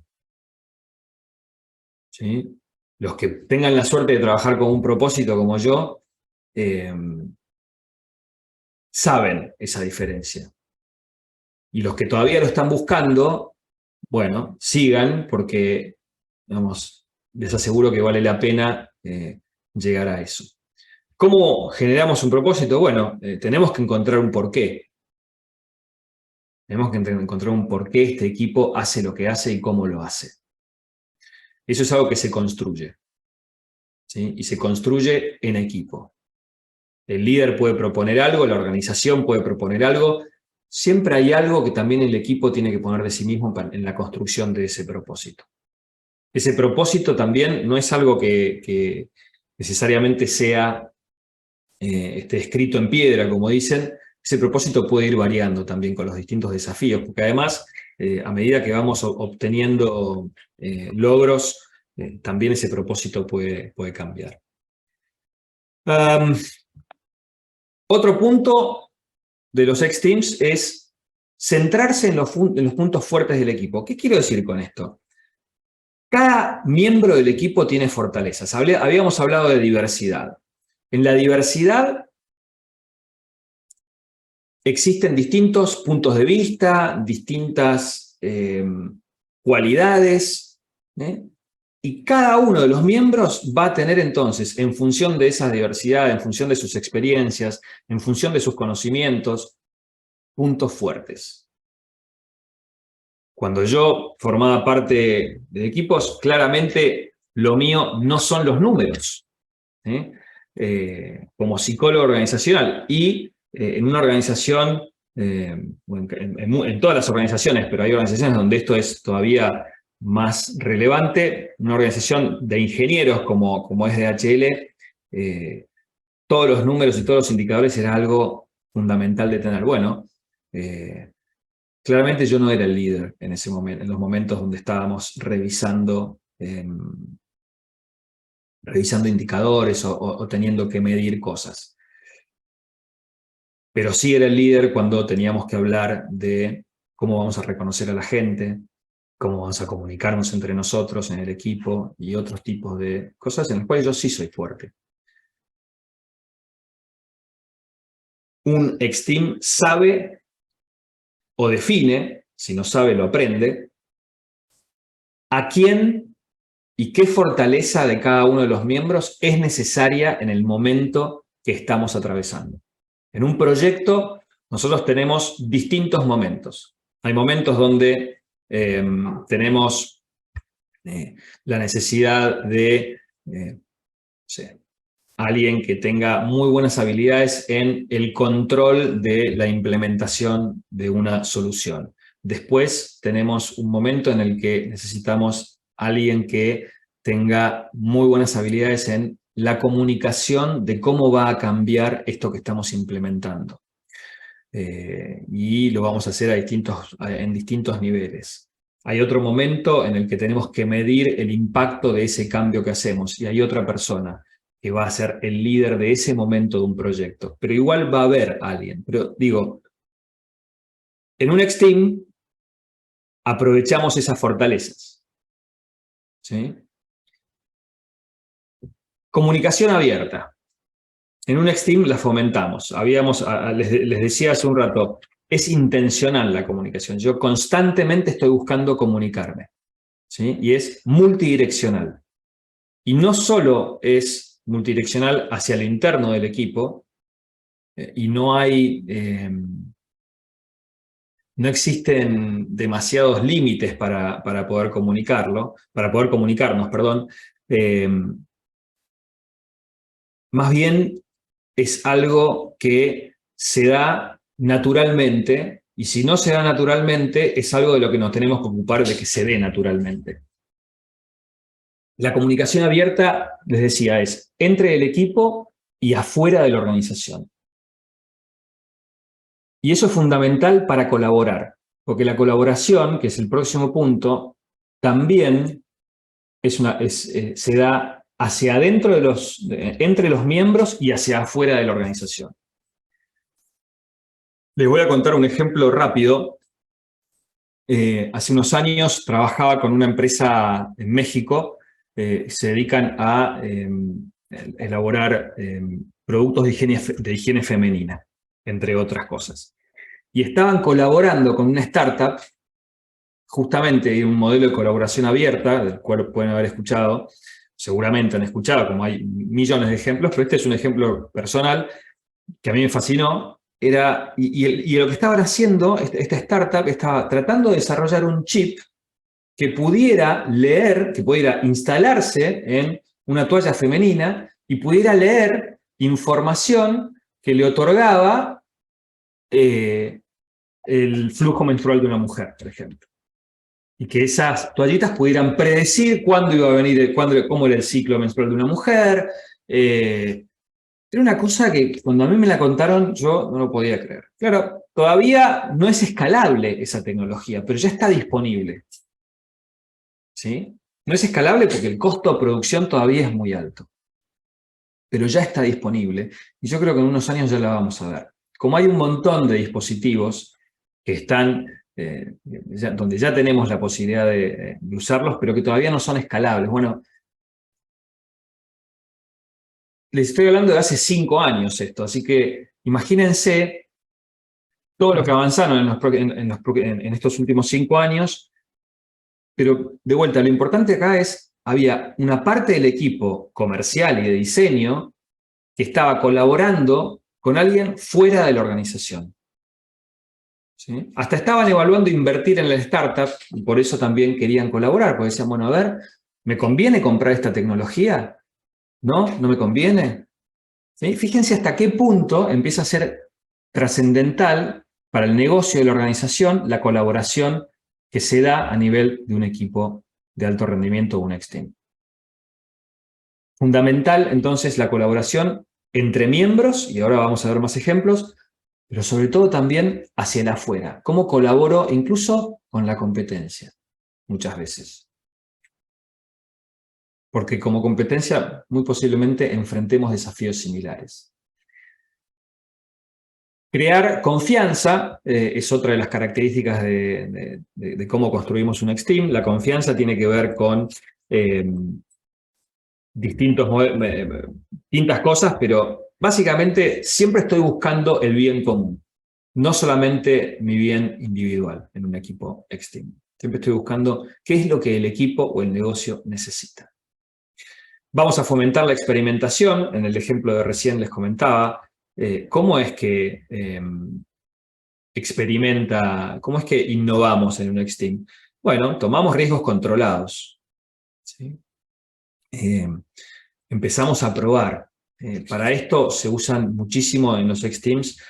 Speaker 2: ¿Sí? Los que tengan la suerte de trabajar con un propósito como yo, saben esa diferencia. Y los que todavía lo están buscando, bueno, sigan porque, digamos, les aseguro que vale la pena llegar a eso. ¿Cómo generamos un propósito? Bueno, tenemos que encontrar un porqué. Tenemos que encontrar un porqué este equipo hace lo que hace y cómo lo hace. Eso es algo que se construye, ¿sí? Y se construye en equipo. El líder puede proponer algo, la organización puede proponer algo. Siempre hay algo que también el equipo tiene que poner de sí mismo en la construcción de ese propósito. Ese propósito también no es algo que necesariamente sea escrito en piedra, como dicen. Ese propósito puede ir variando también con los distintos desafíos, porque además, a medida que vamos obteniendo logros, también ese propósito puede cambiar. Otro punto de los X-Teams es centrarse en los puntos fuertes del equipo. ¿Qué quiero decir con esto? Cada miembro del equipo tiene fortalezas. Habíamos hablado de diversidad. En la diversidad existen distintos puntos de vista, distintas cualidades, y cada uno de los miembros va a tener entonces, en función de esa diversidad, en función de sus experiencias, en función de sus conocimientos, puntos fuertes. Cuando yo formaba parte de equipos, claramente lo mío no son los números, ¿sí? como psicólogo organizacional y en una organización, en todas las organizaciones, pero hay organizaciones donde esto es todavía más relevante, una organización de ingenieros como es DHL, todos los números y todos los indicadores era algo fundamental de tener. Bueno, claramente yo no era el líder en ese momento, en los momentos donde estábamos revisando indicadores o teniendo que medir cosas. Pero sí era el líder cuando teníamos que hablar de cómo vamos a reconocer a la gente, cómo vamos a comunicarnos entre nosotros en el equipo y otros tipos de cosas en las cuales yo sí soy fuerte. Un ex-team sabe o define, si no sabe lo aprende, a quién y qué fortaleza de cada uno de los miembros es necesaria en el momento que estamos atravesando. En un proyecto nosotros tenemos distintos momentos. Hay momentos donde tenemos la necesidad de alguien que tenga muy buenas habilidades en el control de la implementación de una solución. Después tenemos un momento en el que necesitamos alguien que tenga muy buenas habilidades en la comunicación de cómo va a cambiar esto que estamos implementando. Y lo vamos a hacer en distintos niveles. Hay otro momento en el que tenemos que medir el impacto de ese cambio que hacemos y hay otra persona que va a ser el líder de ese momento de un proyecto. Pero igual va a haber alguien. Pero digo, en un ex-team aprovechamos esas fortalezas. ¿Sí? Comunicación abierta. En un ex-team la fomentamos. Les decía hace un rato, es intencional la comunicación. Yo constantemente estoy buscando comunicarme. ¿Sí? Y es multidireccional. Y no solo es multidireccional hacia el interno del equipo, y no existen demasiados límites para poder comunicarnos, perdón. Más bien es algo que se da naturalmente, y si no se da naturalmente, es algo de lo que nos tenemos que ocupar de que se dé naturalmente. La comunicación abierta, les decía, es entre el equipo y afuera de la organización. Y eso es fundamental para colaborar, porque la colaboración, que es el próximo punto, también se da hacia adentro entre los miembros y hacia afuera de la organización. Les voy a contar un ejemplo rápido. Hace unos años trabajaba con una empresa en México. Se dedican a elaborar productos de higiene femenina, entre otras cosas. Y estaban colaborando con una startup, justamente en un modelo de colaboración abierta, del cual pueden haber escuchado, seguramente han escuchado, como hay millones de ejemplos, pero este es un ejemplo personal que a mí me fascinó. Y lo que estaban haciendo, esta startup estaba tratando de desarrollar un chip que pudiera leer, que pudiera instalarse en una toalla femenina y pudiera leer información que le otorgaba el flujo menstrual de una mujer, por ejemplo. Y que esas toallitas pudieran predecir cuándo iba a venir, cómo era el ciclo menstrual de una mujer. Era una cosa que cuando a mí me la contaron yo no lo podía creer. Claro, todavía no es escalable esa tecnología, pero ya está disponible. ¿Sí? No es escalable porque el costo de producción todavía es muy alto. Pero ya está disponible y yo creo que en unos años ya la vamos a ver. Como hay un montón de dispositivos que están, donde ya tenemos la posibilidad de usarlos, pero que todavía no son escalables. Bueno, les estoy hablando de hace 5 años esto, así que imagínense todo lo que avanzaron en estos últimos 5 años, pero de vuelta, lo importante acá es, había una parte del equipo comercial y de diseño que estaba colaborando con alguien fuera de la organización. ¿Sí? Hasta estaban evaluando invertir en la startup y por eso también querían colaborar, porque decían, bueno, a ver, ¿me conviene comprar esta tecnología? ¿No? ¿No me conviene? ¿Sí? Fíjense hasta qué punto empieza a ser trascendental para el negocio de la organización la colaboración que se da a nivel de un equipo de alto rendimiento o un X-Team. Fundamental, entonces, la colaboración entre miembros, y ahora vamos a ver más ejemplos, pero sobre todo también hacia el afuera. ¿Cómo colaboro incluso con la competencia? Muchas veces. Porque como competencia muy posiblemente enfrentemos desafíos similares. Crear confianza es otra de las características de cómo construimos un X-Team. La confianza tiene que ver con distintas cosas, pero básicamente siempre estoy buscando el bien común, no solamente mi bien individual en un equipo X-Team. Siempre estoy buscando qué es lo que el equipo o el negocio necesita. Vamos a fomentar la experimentación. En el ejemplo de recién les comentaba cómo es que cómo es que innovamos en un X-Team. Bueno, tomamos riesgos controlados, ¿sí? Empezamos a probar. Para esto se usan muchísimo en los X-Teams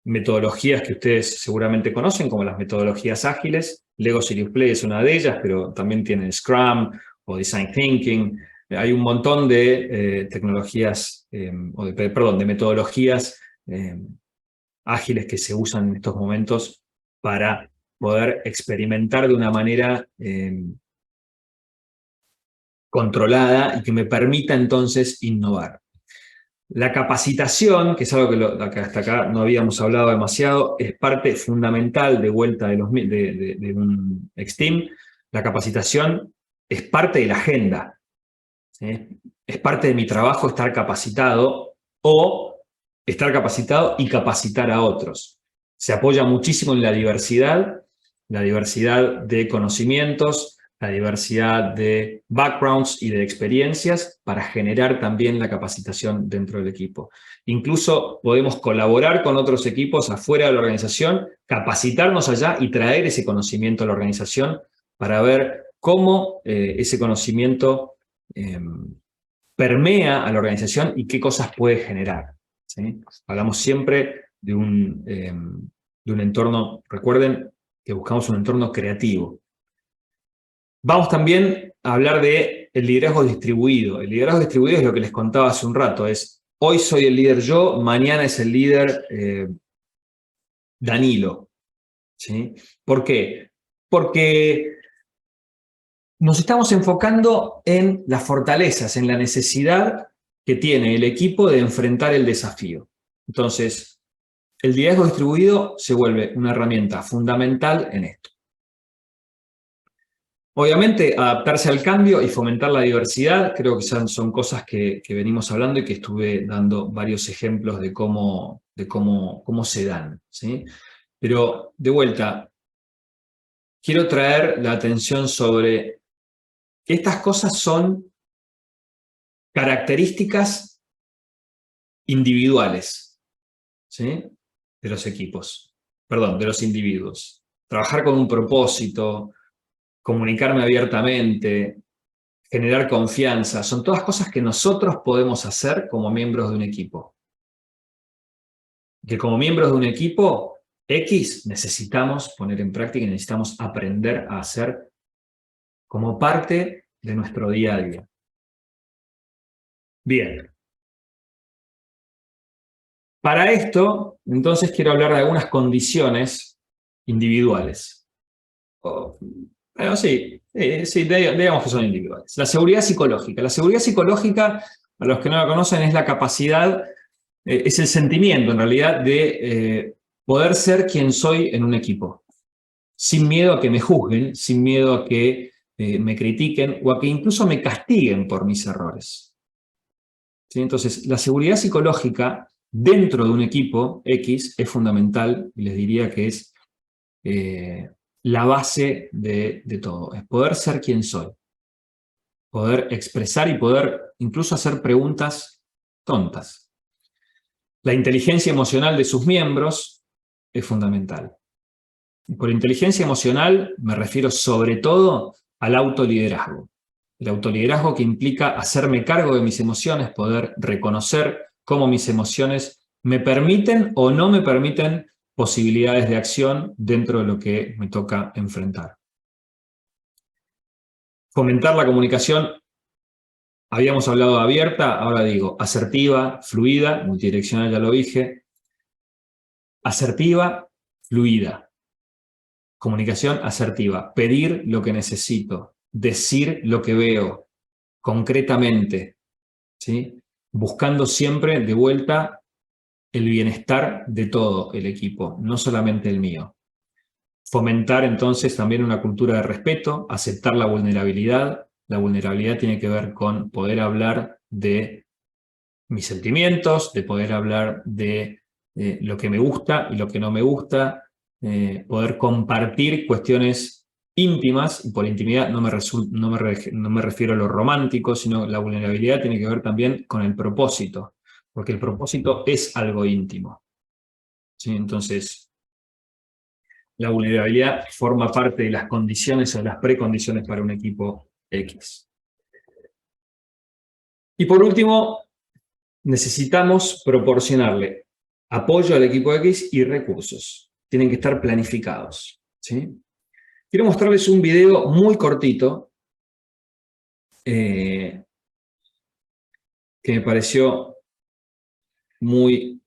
Speaker 2: metodologías que ustedes seguramente conocen, como las metodologías ágiles. Lego Serious Play es una de ellas, pero también tienen Scrum o Design Thinking. Hay un montón de tecnologías, de metodologías ágiles que se usan en estos momentos para poder experimentar de una manera controlada y que me permita entonces innovar. La capacitación, que es algo que hasta acá no habíamos hablado demasiado, es parte fundamental de vuelta de un X-Team. La capacitación es parte de la agenda, ¿sí? Es parte de mi trabajo estar capacitado o estar capacitado y capacitar a otros. Se apoya muchísimo en la diversidad de conocimientos, la diversidad de backgrounds y de experiencias para generar también la capacitación dentro del equipo. Incluso podemos colaborar con otros equipos afuera de la organización, capacitarnos allá y traer ese conocimiento a la organización para ver cómo ese conocimiento permea a la organización y qué cosas puede generar, ¿sí? Hablamos siempre de un entorno, recuerden que buscamos un entorno creativo. Vamos también a hablar del liderazgo distribuido. El liderazgo distribuido es lo que les contaba hace un rato, es hoy soy el líder yo, mañana es el líder Danilo, ¿sí? ¿Por qué? Porque nos estamos enfocando en las fortalezas, en la necesidad que tiene el equipo de enfrentar el desafío. Entonces, el liderazgo distribuido se vuelve una herramienta fundamental en esto. Obviamente, adaptarse al cambio y fomentar la diversidad, creo que son cosas que venimos hablando y que estuve dando varios ejemplos de cómo se dan, ¿sí? Pero, de vuelta, quiero traer la atención sobre que estas cosas son características individuales, ¿sí? De los equipos, perdón, de los individuos. Trabajar con un propósito, comunicarme abiertamente, generar confianza, son todas cosas que nosotros podemos hacer como miembros de un equipo. Que como miembros de un equipo X necesitamos poner en práctica y necesitamos aprender a hacer como parte de nuestro día a día. Bien. Para esto, entonces, quiero hablar de algunas condiciones individuales. Bueno, sí, digamos que son individuales. La seguridad psicológica. La seguridad psicológica, a los que no la conocen, es la capacidad, es el sentimiento, en realidad, de poder ser quien soy en un equipo. Sin miedo a que me juzguen, sin miedo a que me critiquen o a que incluso me castiguen por mis errores. ¿Sí? Entonces, la seguridad psicológica dentro de un equipo X es fundamental, y les diría que es la base de todo. Es poder ser quien soy. Poder expresar y poder incluso hacer preguntas tontas. La inteligencia emocional de sus miembros es fundamental. Y por inteligencia emocional me refiero sobre todo al autoliderazgo. El autoliderazgo que implica hacerme cargo de mis emociones, poder reconocer cómo mis emociones me permiten o no me permiten posibilidades de acción dentro de lo que me toca enfrentar. Fomentar la comunicación, habíamos hablado de abierta, ahora digo asertiva, fluida, multidireccional ya lo dije. Asertiva, fluida. Comunicación asertiva, pedir lo que necesito, decir lo que veo, concretamente, ¿sí? Buscando siempre de vuelta el bienestar de todo el equipo, no solamente el mío. Fomentar entonces también una cultura de respeto, aceptar la vulnerabilidad. La vulnerabilidad tiene que ver con poder hablar de mis sentimientos, de poder hablar de lo que me gusta y lo que no me gusta, poder compartir cuestiones íntimas, y por intimidad no me refiero a lo romántico, sino la vulnerabilidad tiene que ver también con el propósito, porque el propósito es algo íntimo. ¿Sí? Entonces, la vulnerabilidad forma parte de las condiciones o de las precondiciones para un equipo X. Y por último, necesitamos proporcionarle apoyo al equipo X y recursos. Tienen que estar planificados, ¿sí? Quiero mostrarles un video muy cortito que me pareció muy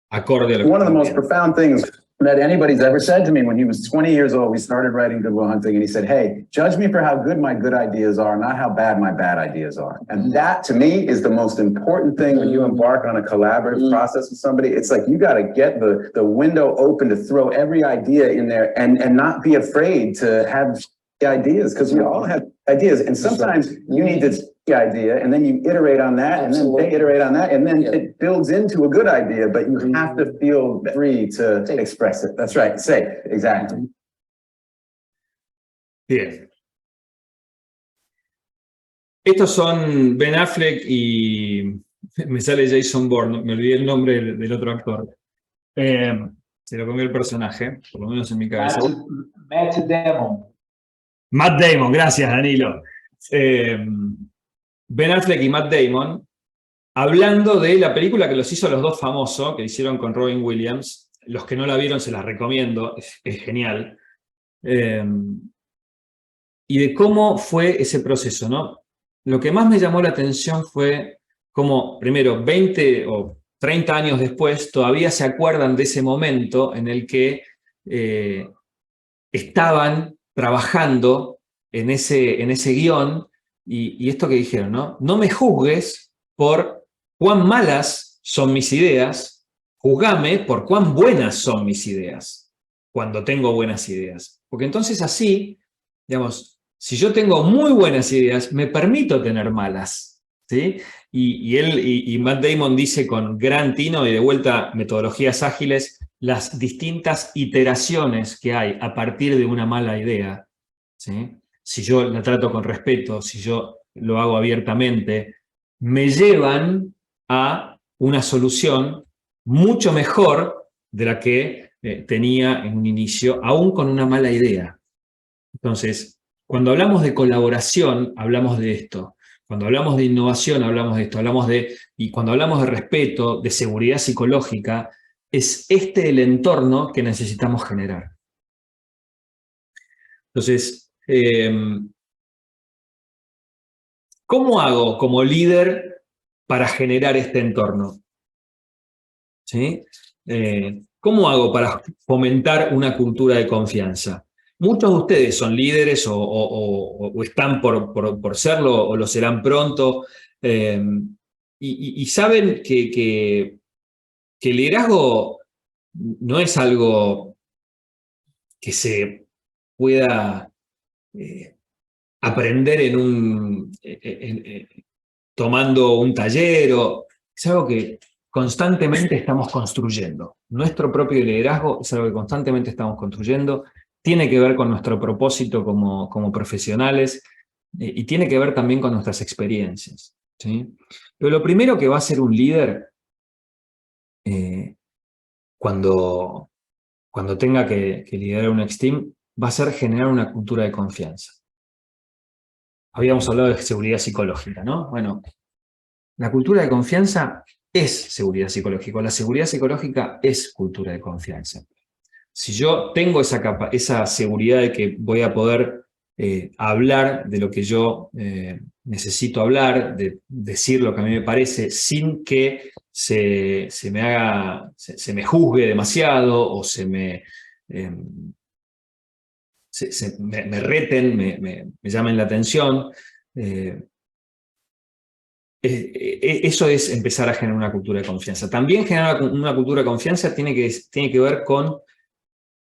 Speaker 2: acorde a lo que
Speaker 3: One of the most profound things that anybody's ever said to me when he was 20 years old, we started writing Good Will Hunting, and he said, hey, judge me for how good my good ideas are, not how bad my bad ideas are. And that, to me, is the most important thing when you embark on a collaborative process with somebody. It's like you got to get the window open to throw every idea in there and not be afraid to have ideas, because we all have ideas. And sometimes you need to the idea, and then you iterate on that, and then they iterate on that, and then it builds into a good idea, but you have to feel free to express it. That's right. Say it. Exactly.
Speaker 2: Bien. Estos son Ben Affleck y me sale Jason Bourne, me olvidé el nombre del otro actor. Se lo comió el personaje, por lo menos en mi cabeza.
Speaker 1: Matt Damon.
Speaker 2: Matt Damon, gracias Danilo. Ben Affleck y Matt Damon, hablando de la película que los hizo los dos famosos, que hicieron con Robin Williams. Los que no la vieron se las recomiendo, es genial. Y de cómo fue ese proceso, ¿no? Lo que más me llamó la atención fue cómo, primero, 20 o 30 años después, todavía se acuerdan de ese momento en el que estaban trabajando en ese guión, y esto que dijeron, ¿no? No me juzgues por cuán malas son mis ideas, juzgame por cuán buenas son mis ideas, cuando tengo buenas ideas. Porque entonces así, digamos, si yo tengo muy buenas ideas, me permito tener malas, ¿sí? Y Matt Damon dice con gran tino, y de vuelta metodologías ágiles, las distintas iteraciones que hay a partir de una mala idea, ¿sí? Si yo la trato con respeto, si yo lo hago abiertamente, me llevan a una solución mucho mejor de la que tenía en un inicio, aún con una mala idea. Entonces, cuando hablamos de colaboración, hablamos de esto. Cuando hablamos de innovación, hablamos de esto. Y cuando hablamos de respeto, de seguridad psicológica, es este el entorno que necesitamos generar. Entonces, ¿cómo hago como líder para generar este entorno? ¿Sí? ¿Cómo hago para fomentar una cultura de confianza? Muchos de ustedes son líderes o están por serlo o lo serán pronto, y saben que el liderazgo no es algo que se pueda aprender tomando un taller, es algo que constantemente estamos construyendo. Nuestro propio liderazgo es algo que constantemente estamos construyendo, tiene que ver con nuestro propósito como profesionales, y tiene que ver también con nuestras experiencias, ¿sí? Pero lo primero que va a hacer un líder cuando tenga que liderar un ex-team va a ser generar una cultura de confianza. habíamos hablado de seguridad psicológica, ¿no? Bueno, la cultura de confianza es seguridad psicológica. La seguridad psicológica es cultura de confianza. Si yo tengo esa seguridad de que voy a poder hablar de lo que yo necesito hablar, de decir lo que a mí me parece, sin que se me juzgue demasiado o me reten, me llamen la atención. Eso es empezar a generar una cultura de confianza. También generar una cultura de confianza tiene que ver con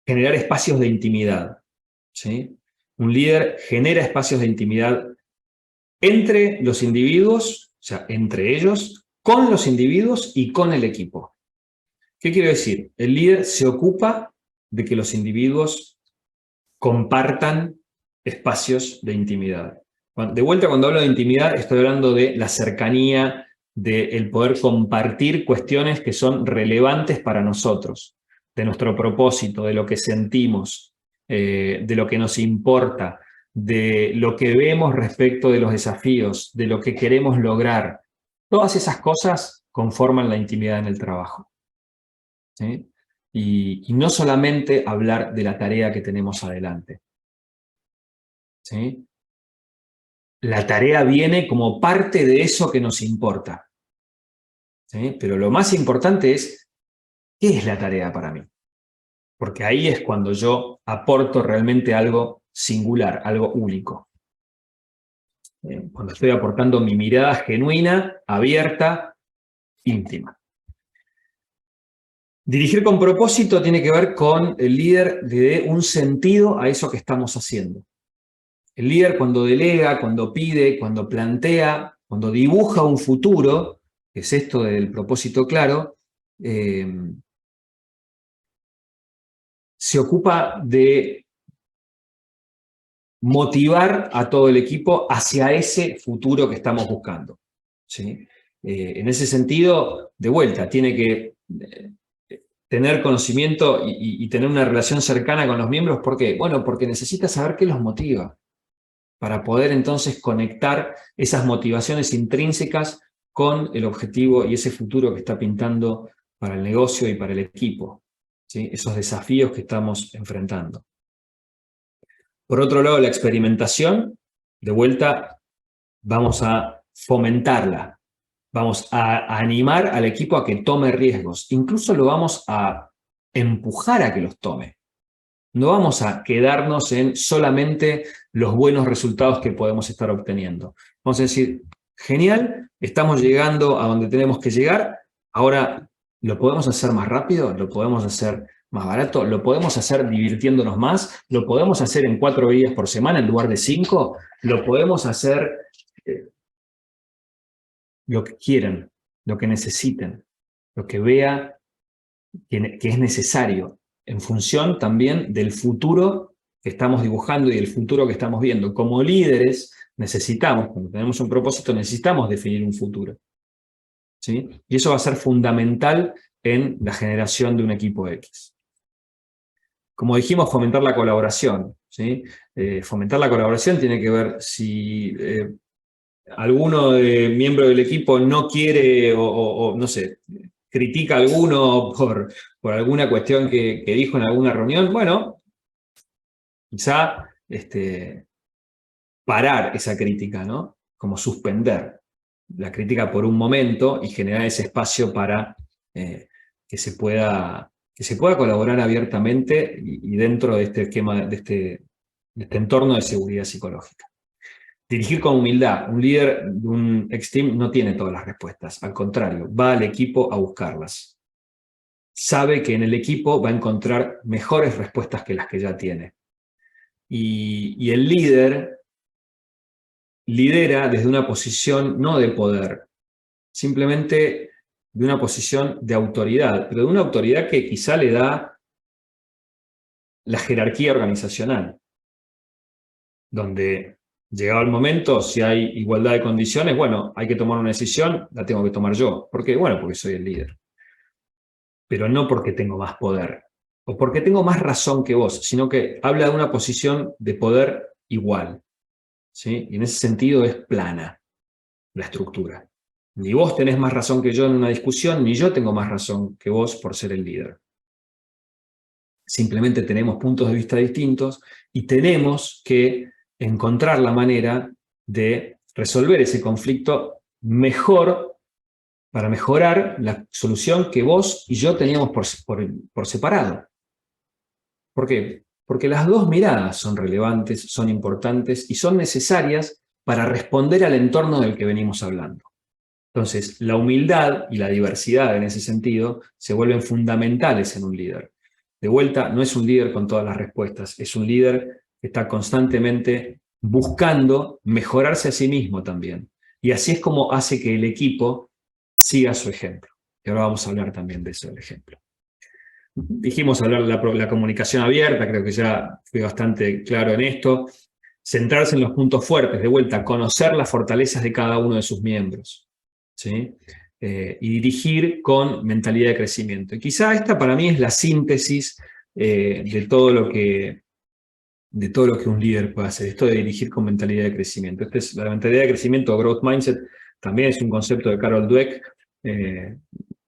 Speaker 2: generar espacios de intimidad, ¿sí? Un líder genera espacios de intimidad entre los individuos, o sea, entre ellos, con los individuos y con el equipo. ¿Qué quiero decir? El líder se ocupa de que los individuos compartan espacios de intimidad. De vuelta, cuando hablo de intimidad, estoy hablando de la cercanía, del poder compartir cuestiones que son relevantes para nosotros, de nuestro propósito, de lo que sentimos, de lo que nos importa, de lo que vemos respecto de los desafíos, de lo que queremos lograr. Todas esas cosas conforman la intimidad en el trabajo, ¿sí? Y no solamente hablar de la tarea que tenemos adelante, ¿sí? La tarea viene como parte de eso que nos importa, ¿sí? Pero lo más importante es, ¿qué es la tarea para mí? Porque ahí es cuando yo aporto realmente algo singular, algo único. Cuando estoy aportando mi mirada genuina, abierta, íntima. Dirigir con propósito tiene que ver con el líder le dé un sentido a eso que estamos haciendo. El líder cuando delega, cuando pide, cuando plantea, cuando dibuja un futuro, que es esto del propósito claro, se ocupa de motivar a todo el equipo hacia ese futuro que estamos buscando, ¿sí? En ese sentido, de vuelta, tiene que tener conocimiento y tener una relación cercana con los miembros. ¿Por qué? Bueno, porque necesita saber qué los motiva, para poder entonces conectar esas motivaciones intrínsecas con el objetivo y ese futuro que está pintando para el negocio y para el equipo, ¿sí? Esos desafíos que estamos enfrentando. Por otro lado, la experimentación, de vuelta, vamos a fomentarla. Vamos a animar al equipo a que tome riesgos. Incluso lo vamos a empujar a que los tome. No vamos a quedarnos en solamente los buenos resultados que podemos estar obteniendo. Vamos a decir, genial, estamos llegando a donde tenemos que llegar, ahora lo podemos hacer más rápido, lo podemos hacer más barato, lo podemos hacer divirtiéndonos más, lo podemos hacer en 4 días por semana en lugar de 5, lo podemos hacer lo que quieran, lo que necesiten, lo que vea que es necesario, en función también del futuro que estamos dibujando y del futuro que estamos viendo. Como líderes necesitamos, cuando tenemos un propósito, necesitamos definir un futuro, ¿sí? Y eso va a ser fundamental en la generación de un equipo X. Como dijimos, fomentar la colaboración, ¿sí? Fomentar la colaboración tiene que ver si alguno miembro del equipo no quiere o no sé, critica a alguno por alguna cuestión que dijo en alguna reunión. Bueno, quizá parar esa crítica, ¿no? Como suspender la crítica por un momento y generar ese espacio para que se pueda colaborar abiertamente y dentro de este esquema, de este entorno de seguridad psicológica. Dirigir con humildad. Un líder de un ex-team no tiene todas las respuestas. Al contrario, va al equipo a buscarlas. Sabe que en el equipo va a encontrar mejores respuestas que las que ya tiene. Y el líder lidera desde una posición no de poder, simplemente de una posición de autoridad, pero de una autoridad que quizá le da la jerarquía organizacional, donde llegado el momento, si hay igualdad de condiciones, bueno, hay que tomar una decisión, la tengo que tomar yo. ¿Por qué? Bueno, porque soy el líder. Pero no porque tengo más poder, o porque tengo más razón que vos, sino que habla de una posición de poder igual. ¿sí? Y en ese sentido es plana la estructura. Ni vos tenés más razón que yo en una discusión, ni yo tengo más razón que vos por ser el líder. Simplemente tenemos puntos de vista distintos y tenemos que encontrar la manera de resolver ese conflicto mejor, para mejorar la solución que vos y yo teníamos por separado. ¿Por qué? Porque las dos miradas son relevantes, son importantes y son necesarias para responder al entorno del que venimos hablando. Entonces, la humildad y la diversidad en ese sentido se vuelven fundamentales en un líder. De vuelta, no es un líder con todas las respuestas, es un líder que está constantemente buscando mejorarse a sí mismo también. Y así es como hace que el equipo siga su ejemplo. Y ahora vamos a hablar también de eso, del ejemplo. Dijimos hablar de la comunicación abierta, creo que ya fui bastante claro en esto. Centrarse en los puntos fuertes, de vuelta, conocer las fortalezas de cada uno de sus miembros, ¿sí? Y dirigir con mentalidad de crecimiento. Y quizá esta para mí es la síntesis de todo lo que un líder puede hacer, esto de dirigir con mentalidad de crecimiento. La mentalidad de crecimiento o growth mindset también es un concepto de Carol Dweck,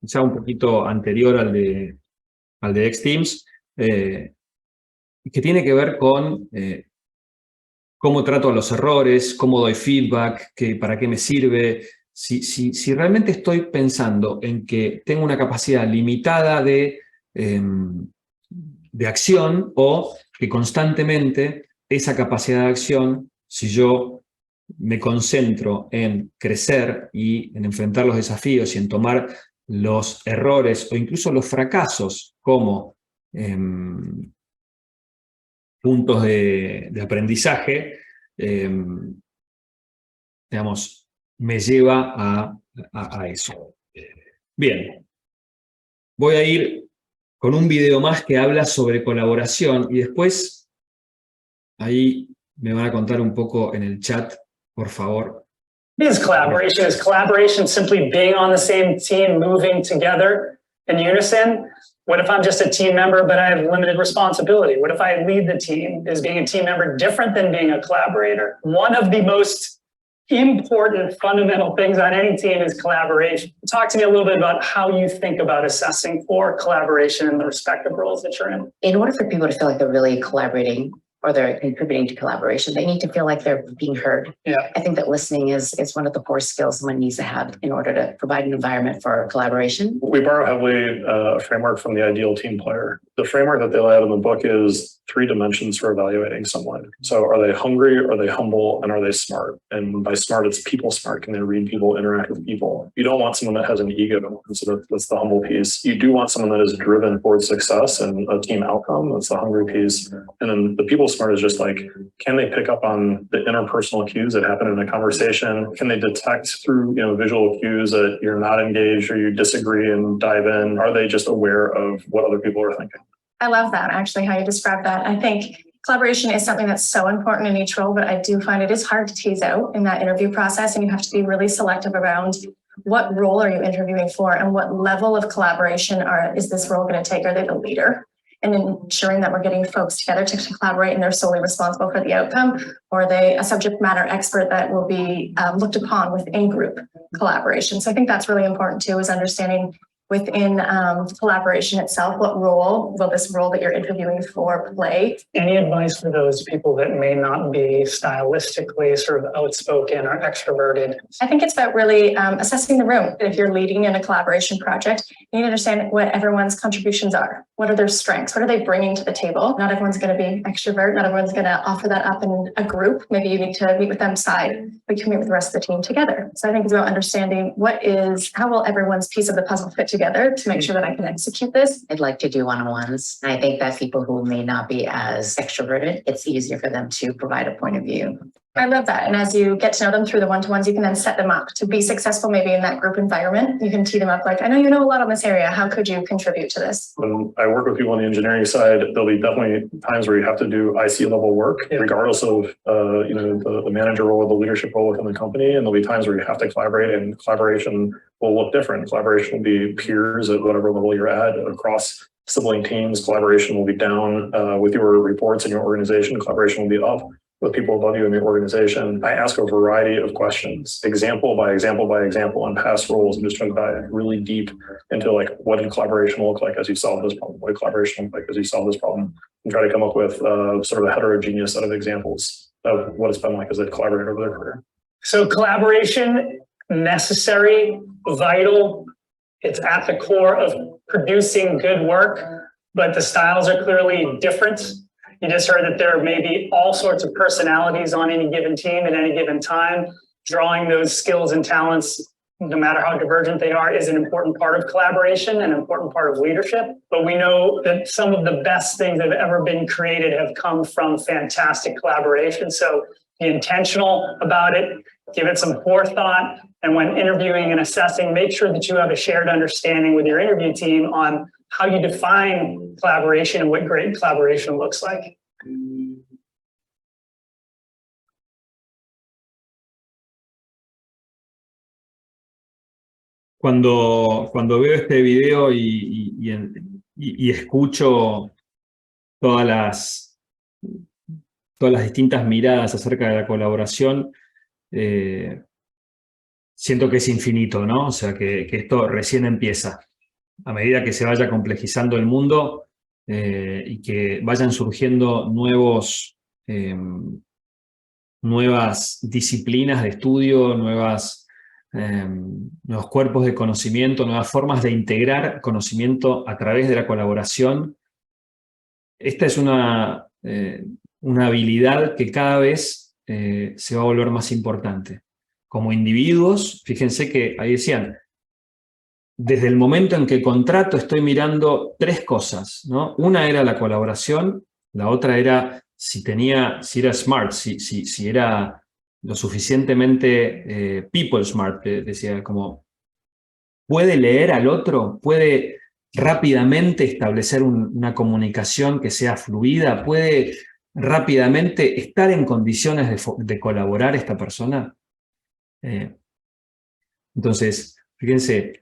Speaker 2: ya un poquito anterior al de X-Teams, que tiene que ver con cómo trato a los errores, cómo doy feedback, para qué me sirve. Si realmente estoy pensando en que tengo una capacidad limitada de acción, o que constantemente esa capacidad de acción, si yo me concentro en crecer y en enfrentar los desafíos y en tomar los errores o incluso los fracasos como puntos de aprendizaje, digamos, me lleva a eso. Bien, voy a ir con un video más que habla sobre colaboración y después ahí me van a contar un poco en el chat, por favor.
Speaker 4: Is collaboration? Is collaboration simply being on the same team, moving together in unison? What if I'm just a team member, but I have limited responsibility? What if I lead the team? Is being a team member different than being a collaborator? One of the most important fundamental things on any team is collaboration. Talk to me a little bit about how you think about assessing for collaboration in the respective roles that you're in.
Speaker 5: In order for people to feel like they're really collaborating or they're contributing to collaboration, they need to feel like they're being heard.
Speaker 4: Yeah.
Speaker 5: I think that listening is one of the core skills someone needs to have in order to provide an environment for collaboration.
Speaker 6: We borrow heavily a framework from the Ideal Team Player. The framework that they lay out in the book is 3 dimensions for evaluating someone. So are they hungry, are they humble, and are they smart? And by smart, it's people smart. Can they read people, interact with people? You don't want someone that has an ego. And so that's the humble piece. You do want someone that is driven towards success and a team outcome. That's the hungry piece. And then the people smart is just like, can they pick up on the interpersonal cues that happen in a conversation? Can they detect through visual cues that you're not engaged or you disagree and dive in? Are they just aware of what other people are thinking?
Speaker 7: I love that, actually, how you describe that. I think collaboration is something that's so important in each role, but I do find it is hard to tease out in that interview process, and you have to be really selective around what role are you interviewing for and what level of collaboration is this role going to take? Are they the leader? And ensuring that we're getting folks together to collaborate and they're solely responsible for the outcome, or are they a subject matter expert that will be looked upon within group collaboration? So I think that's really important too, is understanding within collaboration itself, what role will this role that you're interviewing for play?
Speaker 4: Any advice for those people that may not be stylistically sort of outspoken or extroverted?
Speaker 7: I think it's about really assessing the room. If you're leading in a collaboration project, you need to understand what everyone's contributions are. What are their strengths? What are they bringing to the table? Not everyone's going to be extrovert. Not everyone's going to offer that up in a group. Maybe you need to meet with them side, but you can meet with the rest of the team together. So I think it's about understanding how will everyone's piece of the puzzle fit together to make sure that I can execute this.
Speaker 5: I'd like to do one-on-ones. And I think that people who may not be as extroverted, it's easier for them to provide a point of view.
Speaker 7: I love that. And as you get to know them through the one-to-ones, you can then set them up to be successful maybe in that group environment. You can tee them up like, I know you know a lot on this area. How could you contribute to this?
Speaker 6: When I work with people on the engineering side, there'll be definitely times where you have to do IC level work, regardless of the manager role or the leadership role within the company. And there'll be times where you have to collaborate, and collaboration will look different. Collaboration will be peers at whatever level you're at across sibling teams. Collaboration will be down with your reports and your organization. Collaboration will be up with people above you in the organization, I ask a variety of questions, example by example by example, on past roles. I'm just trying to dive really deep into like, what did collaboration look like as you solve this problem? What did collaboration look like as you solve this problem? And try to come up with sort of a heterogeneous set of examples of what it's been like as they collaborate over their career.
Speaker 4: So collaboration, necessary, vital. It's at the core of producing good work, but the styles are clearly different. You just heard that there may be all sorts of personalities on any given team at any given time. Drawing those skills and talents, no matter how divergent they are, is an important part of collaboration, an important part of leadership. But we know that some of the best things that have ever been created have come from fantastic collaboration. So be intentional about it, give it some forethought, and when interviewing and assessing, make sure that you have a shared understanding with your interview team on how you define collaboration and what great collaboration looks like.
Speaker 2: Cuando veo este video y escucho todas las distintas miradas acerca de la colaboración, siento que es infinito, ¿no? O sea, que esto recién empieza. A medida que se vaya complejizando el mundo y que vayan surgiendo nuevas disciplinas de estudio, nuevos cuerpos de conocimiento, nuevas formas de integrar conocimiento a través de la colaboración. Esta es una habilidad que cada vez se va a volver más importante. Como individuos, fíjense que ahí decían, desde el momento en que contrato estoy mirando tres cosas, ¿no? Una era la colaboración, la otra era si era smart, si era lo suficientemente people smart, decía, como puede leer al otro, puede rápidamente establecer una comunicación que sea fluida, puede rápidamente estar en condiciones de colaborar esta persona. Entonces, fíjense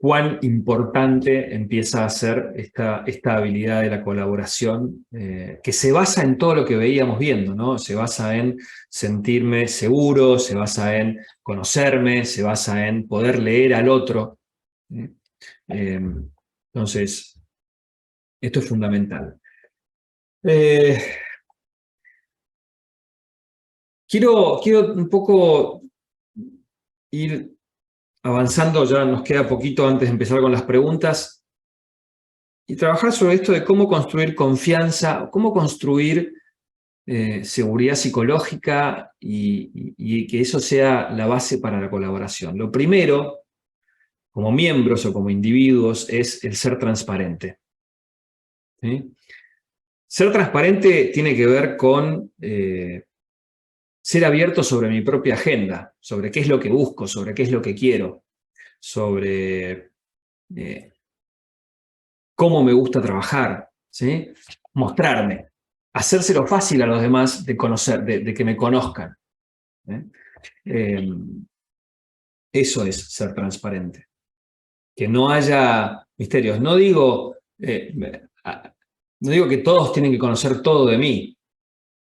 Speaker 2: cuán importante empieza a ser esta habilidad de la colaboración, que se basa en todo lo que veíamos viendo, ¿no? Se basa en sentirme seguro, se basa en conocerme, se basa en poder leer al otro. Entonces, esto es fundamental. Quiero un poco ir avanzando, ya nos queda poquito antes de empezar con las preguntas, y trabajar sobre esto de cómo construir confianza, cómo construir seguridad psicológica y que eso sea la base para la colaboración. Lo primero, como miembros o como individuos, es el ser transparente. ¿Sí? Ser transparente tiene que ver con ser abierto sobre mi propia agenda, sobre qué es lo que busco, sobre qué es lo que quiero, sobre cómo me gusta trabajar, ¿sí? Mostrarme, hacérselo fácil a los demás de conocer, de que me conozcan. Eso es ser transparente. Que no haya misterios. No digo que todos tienen que conocer todo de mí,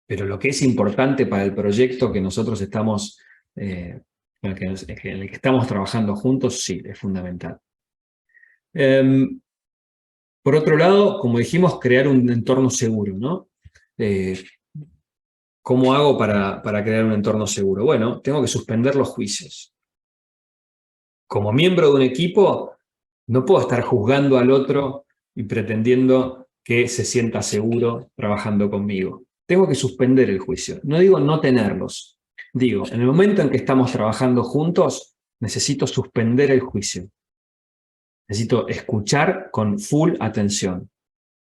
Speaker 2: pero lo que es importante para el proyecto que nosotros estamos, en el que estamos trabajando juntos, sí, es fundamental. Por otro lado, como dijimos, crear un entorno seguro, ¿no? ¿Cómo hago para crear un entorno seguro? Bueno, tengo que suspender los juicios. Como miembro de un equipo, no puedo estar juzgando al otro y pretendiendo que se sienta seguro trabajando conmigo. Tengo que suspender el juicio. No digo no tenerlos. Digo, en el momento en que estamos trabajando juntos, necesito suspender el juicio. Necesito escuchar con full atención.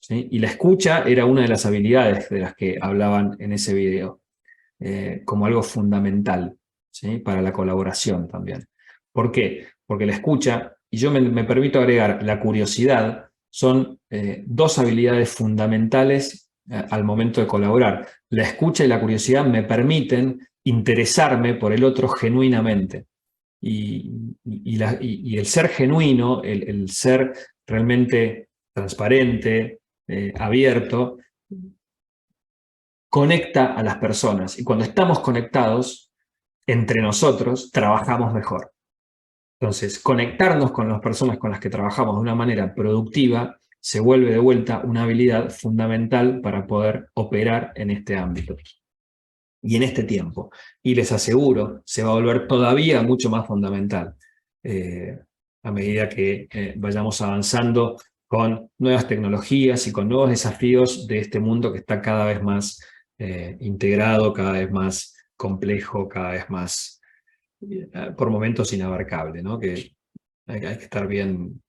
Speaker 2: ¿Sí? Y la escucha era una de las habilidades de las que hablaban en ese video, como algo fundamental, ¿sí? Para la colaboración también. ¿Por qué? Porque la escucha, y yo me permito agregar la curiosidad, son dos habilidades fundamentales al momento de colaborar. La escucha y la curiosidad me permiten interesarme por el otro genuinamente. Y el ser genuino, el ser realmente transparente, abierto, conecta a las personas. Y cuando estamos conectados entre nosotros, trabajamos mejor. Entonces, conectarnos con las personas con las que trabajamos de una manera productiva se vuelve de vuelta una habilidad fundamental para poder operar en este ámbito y en este tiempo. Y les aseguro, se va a volver todavía mucho más fundamental a medida que vayamos avanzando con nuevas tecnologías y con nuevos desafíos de este mundo que está cada vez más integrado, cada vez más complejo, cada vez más, por momentos, inabarcable, ¿no? Que hay que estar bien.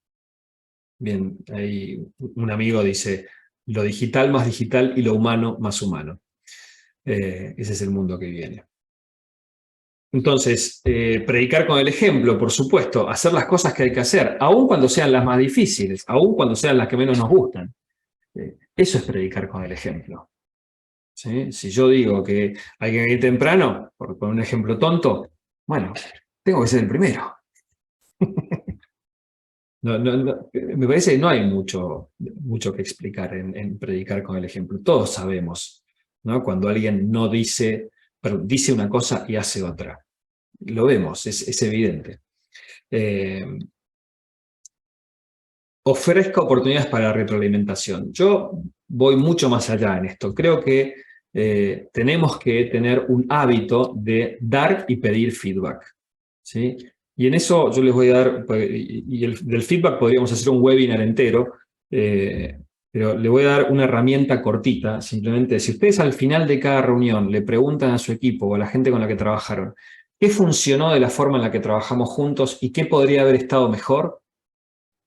Speaker 2: Ahí un amigo dice, lo digital más digital y lo humano más humano. Ese es el mundo que viene. Entonces, predicar con el ejemplo, por supuesto, hacer las cosas que hay que hacer, aun cuando sean las más difíciles, aun cuando sean las que menos nos gustan. Eso es predicar con el ejemplo. ¿Sí? Si yo digo que hay que ir temprano, por poner un ejemplo tonto, bueno, tengo que ser el primero. Me parece que no hay mucho que explicar en predicar con el ejemplo. Todos sabemos, ¿no? Cuando alguien no dice, pero dice una cosa y hace otra. Lo vemos, es evidente. Ofrezca oportunidades para la retroalimentación. Yo voy mucho más allá en esto. Creo que tenemos que tener un hábito de dar y pedir feedback, ¿sí? Y en eso yo les voy a dar, y del feedback podríamos hacer un webinar entero, pero le voy a dar una herramienta cortita, simplemente, si ustedes al final de cada reunión le preguntan a su equipo o a la gente con la que trabajaron, ¿qué funcionó de la forma en la que trabajamos juntos y qué podría haber estado mejor?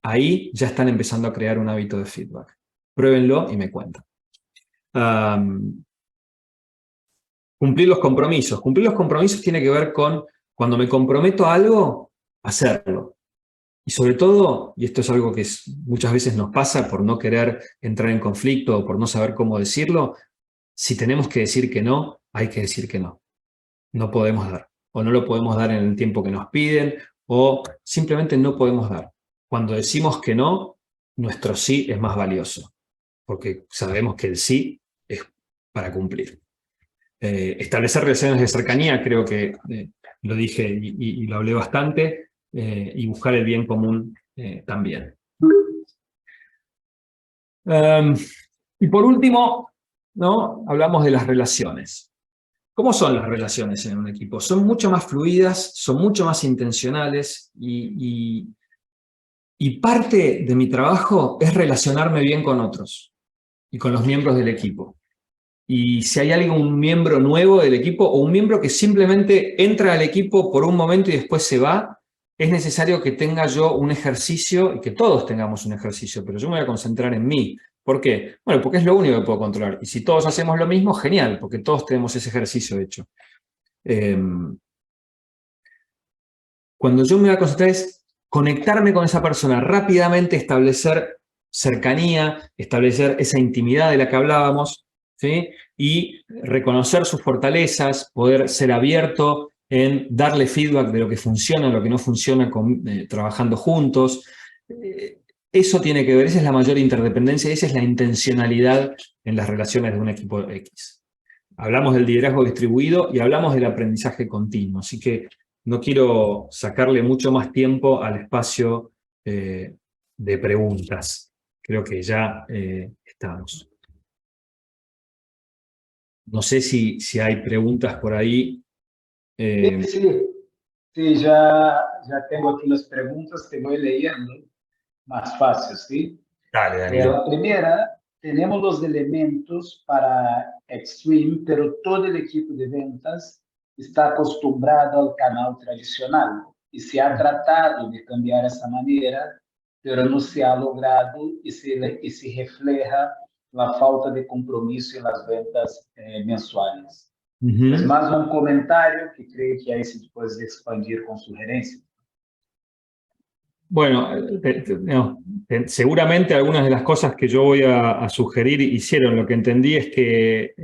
Speaker 2: Ahí ya están empezando a crear un hábito de feedback. Pruébenlo y me cuentan. Cumplir los compromisos. Cumplir los compromisos tiene que ver con cuando me comprometo a algo, hacerlo. Y sobre todo, y esto es algo que muchas veces nos pasa por no querer entrar en conflicto o por no saber cómo decirlo, si tenemos que decir que no, hay que decir que no. No podemos dar. O no lo podemos dar en el tiempo que nos piden, o simplemente no podemos dar. Cuando decimos que no, nuestro sí es más valioso, porque sabemos que el sí es para cumplir. Establecer relaciones de cercanía, creo que lo dije y lo hablé bastante, y buscar el bien común también. Y por último, ¿no? Hablamos de las relaciones. ¿Cómo son las relaciones en un equipo? Son mucho más fluidas, son mucho más intencionales y parte de mi trabajo es relacionarme bien con otros y con los miembros del equipo. Y si hay un miembro nuevo del equipo o un miembro que simplemente entra al equipo por un momento y después se va, es necesario que tenga yo un ejercicio y que todos tengamos un ejercicio, pero yo me voy a concentrar en mí. ¿Por qué? Bueno, porque es lo único que puedo controlar. Y si todos hacemos lo mismo, genial, porque todos tenemos ese ejercicio hecho. Cuando yo me voy a concentrar es conectarme con esa persona, rápidamente establecer cercanía, establecer esa intimidad de la que hablábamos, ¿sí? Y reconocer sus fortalezas, poder ser abierto en darle feedback de lo que funciona, lo que no funciona trabajando juntos. Eso tiene que ver, esa es la mayor interdependencia, esa es la intencionalidad en las relaciones de un equipo X. Hablamos del liderazgo distribuido y hablamos del aprendizaje continuo, así que no quiero sacarle mucho más tiempo al espacio de preguntas. Creo que ya estamos. No sé si hay preguntas por ahí.
Speaker 1: Sí, ya tengo aquí las preguntas que voy leyendo. Más fácil, ¿sí?
Speaker 2: Dale, Danilo.
Speaker 1: La primera, tenemos los elementos para Extreme, pero todo el equipo de ventas está acostumbrado al canal tradicional y se ha tratado de cambiar esa manera, pero no se ha logrado y se refleja la falta de compromiso en las ventas mensuales. Es más un comentario que creo que ahí se puede expandir con sugerencias.
Speaker 2: Bueno, seguramente algunas de las cosas que yo voy a sugerir hicieron. Lo que entendí es que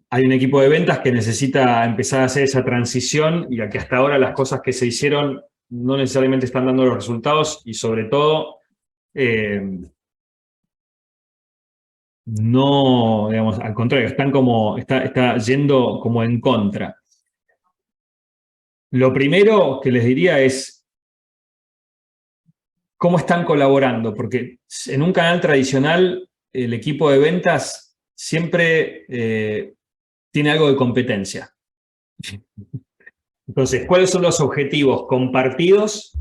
Speaker 2: hay un equipo de ventas que necesita empezar a hacer esa transición y a que hasta ahora las cosas que se hicieron no necesariamente están dando los resultados y sobre todo no, digamos, al contrario, está yendo como en contra. Lo primero que les diría es cómo están colaborando, porque en un canal tradicional el equipo de ventas siempre tiene algo de competencia. Entonces, ¿cuáles son los objetivos compartidos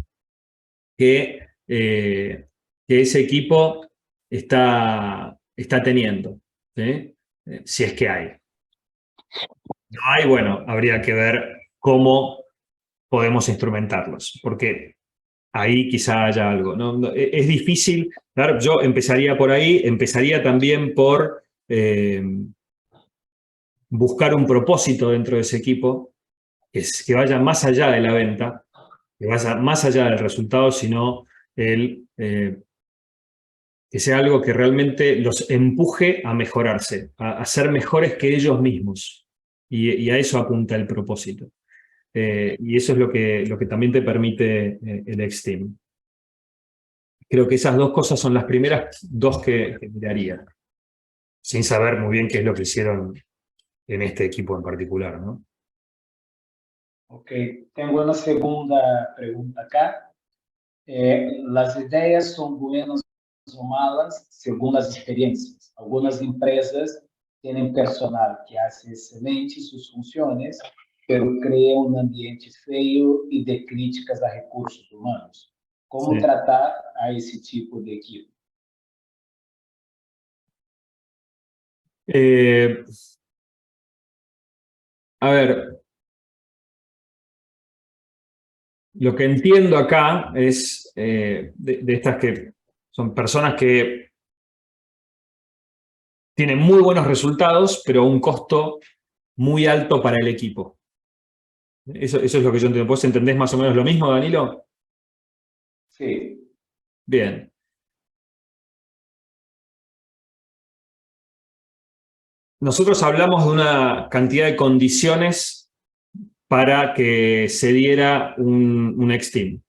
Speaker 2: que ese equipo está teniendo? ¿Sí? Si es que hay. No hay, bueno, habría que ver cómo podemos instrumentarlos, porque ahí quizá haya algo. Es difícil, claro, yo empezaría por ahí, empezaría también por buscar un propósito dentro de ese equipo que vaya más allá de la venta, que vaya más allá del resultado, sino que sea algo que realmente los empuje a mejorarse, a ser mejores que ellos mismos. Y a eso apunta el propósito. Y eso es lo que también te permite el X-Team. Creo que esas dos cosas son las primeras dos que miraría, sin saber muy bien qué es lo que hicieron en este equipo en particular, ¿no?
Speaker 1: Ok, tengo una segunda pregunta acá. Las ideas son buenas o malas según las experiencias. Algunas empresas tienen personal que hace excelente sus funciones, pero crea un ambiente feo y de críticas a recursos humanos. ¿Cómo
Speaker 2: Sí.
Speaker 1: tratar a ese tipo de equipo?
Speaker 2: A ver, lo que entiendo acá es de estas que son personas que tienen muy buenos resultados, pero a un costo muy alto para el equipo. Eso es lo que yo entiendo. ¿Vos entendés más o menos lo mismo, Danilo?
Speaker 1: Sí.
Speaker 2: Bien. Nosotros hablamos de una cantidad de condiciones para que se diera un X-Team.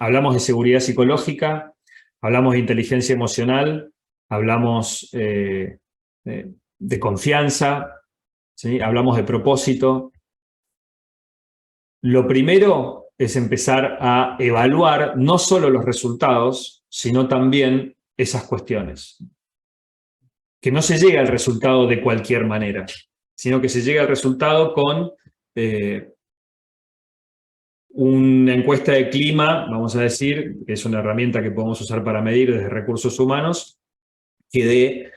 Speaker 2: Hablamos de seguridad psicológica, hablamos de inteligencia emocional, hablamos de confianza, ¿sí? Hablamos de propósito. Lo primero es empezar a evaluar no solo los resultados, sino también esas cuestiones. Que no se llega al resultado de cualquier manera, sino que se llega al resultado con una encuesta de clima, vamos a decir, que es una herramienta que podemos usar para medir desde recursos humanos, que dé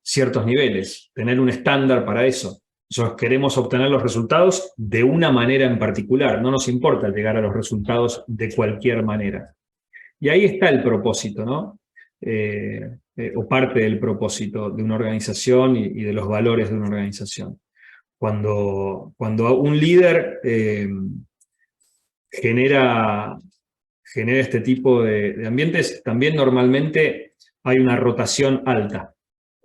Speaker 2: ciertos niveles, tener un estándar para eso. Nosotros queremos obtener los resultados de una manera en particular, no nos importa llegar a los resultados de cualquier manera. Y ahí está el propósito, ¿no? O parte del propósito de una organización y de los valores de una organización. Cuando un líder genera este tipo de ambientes, también normalmente hay una rotación alta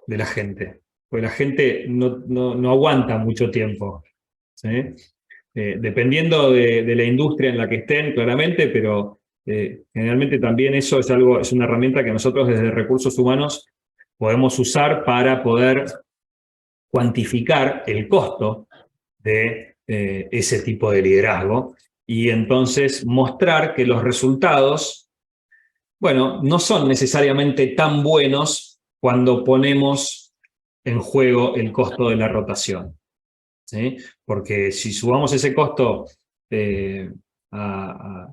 Speaker 2: de la gente, porque la gente no aguanta mucho tiempo, ¿sí? Dependiendo de la industria en la que estén, claramente, pero generalmente también eso es una herramienta que nosotros desde recursos humanos podemos usar para poder cuantificar el costo de ese tipo de liderazgo y entonces mostrar que los resultados, bueno, no son necesariamente tan buenos cuando ponemos en juego el costo de la rotación, ¿sí? Porque si subamos ese costo a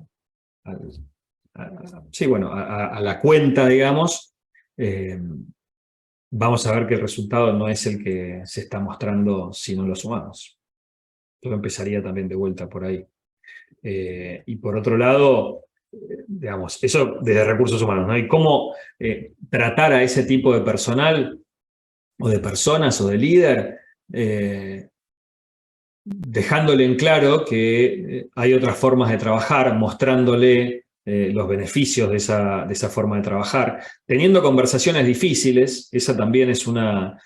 Speaker 2: la cuenta, digamos, vamos a ver que el resultado no es el que se está mostrando si no lo sumamos. Yo empezaría también de vuelta por ahí. Y por otro lado, digamos, eso desde recursos humanos, ¿no? Y cómo tratar a ese tipo de personal, o de personas, o de líder, dejándole en claro que hay otras formas de trabajar, mostrándole los beneficios de esa forma de trabajar, teniendo conversaciones difíciles. Esa también es una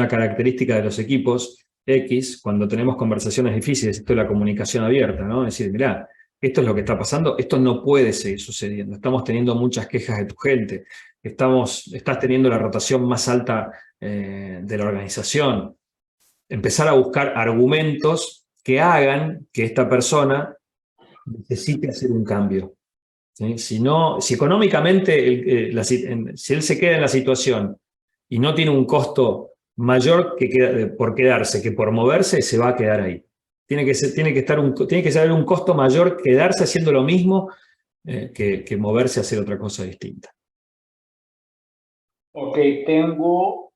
Speaker 2: característica de los equipos X, cuando tenemos conversaciones difíciles. Esto es la comunicación abierta, ¿no? Es decir, mirá, esto es lo que está pasando, esto no puede seguir sucediendo. Estamos teniendo muchas quejas de tu gente, estás teniendo la rotación más alta de la organización. Empezar a buscar argumentos que hagan que esta persona necesite hacer un cambio. ¿Sí? Si económicamente, si él se queda en la situación y no tiene un costo mayor por quedarse que por moverse, se va a quedar ahí. Tiene que ser un costo mayor quedarse haciendo lo mismo que moverse a hacer otra cosa distinta.
Speaker 1: Ok, tengo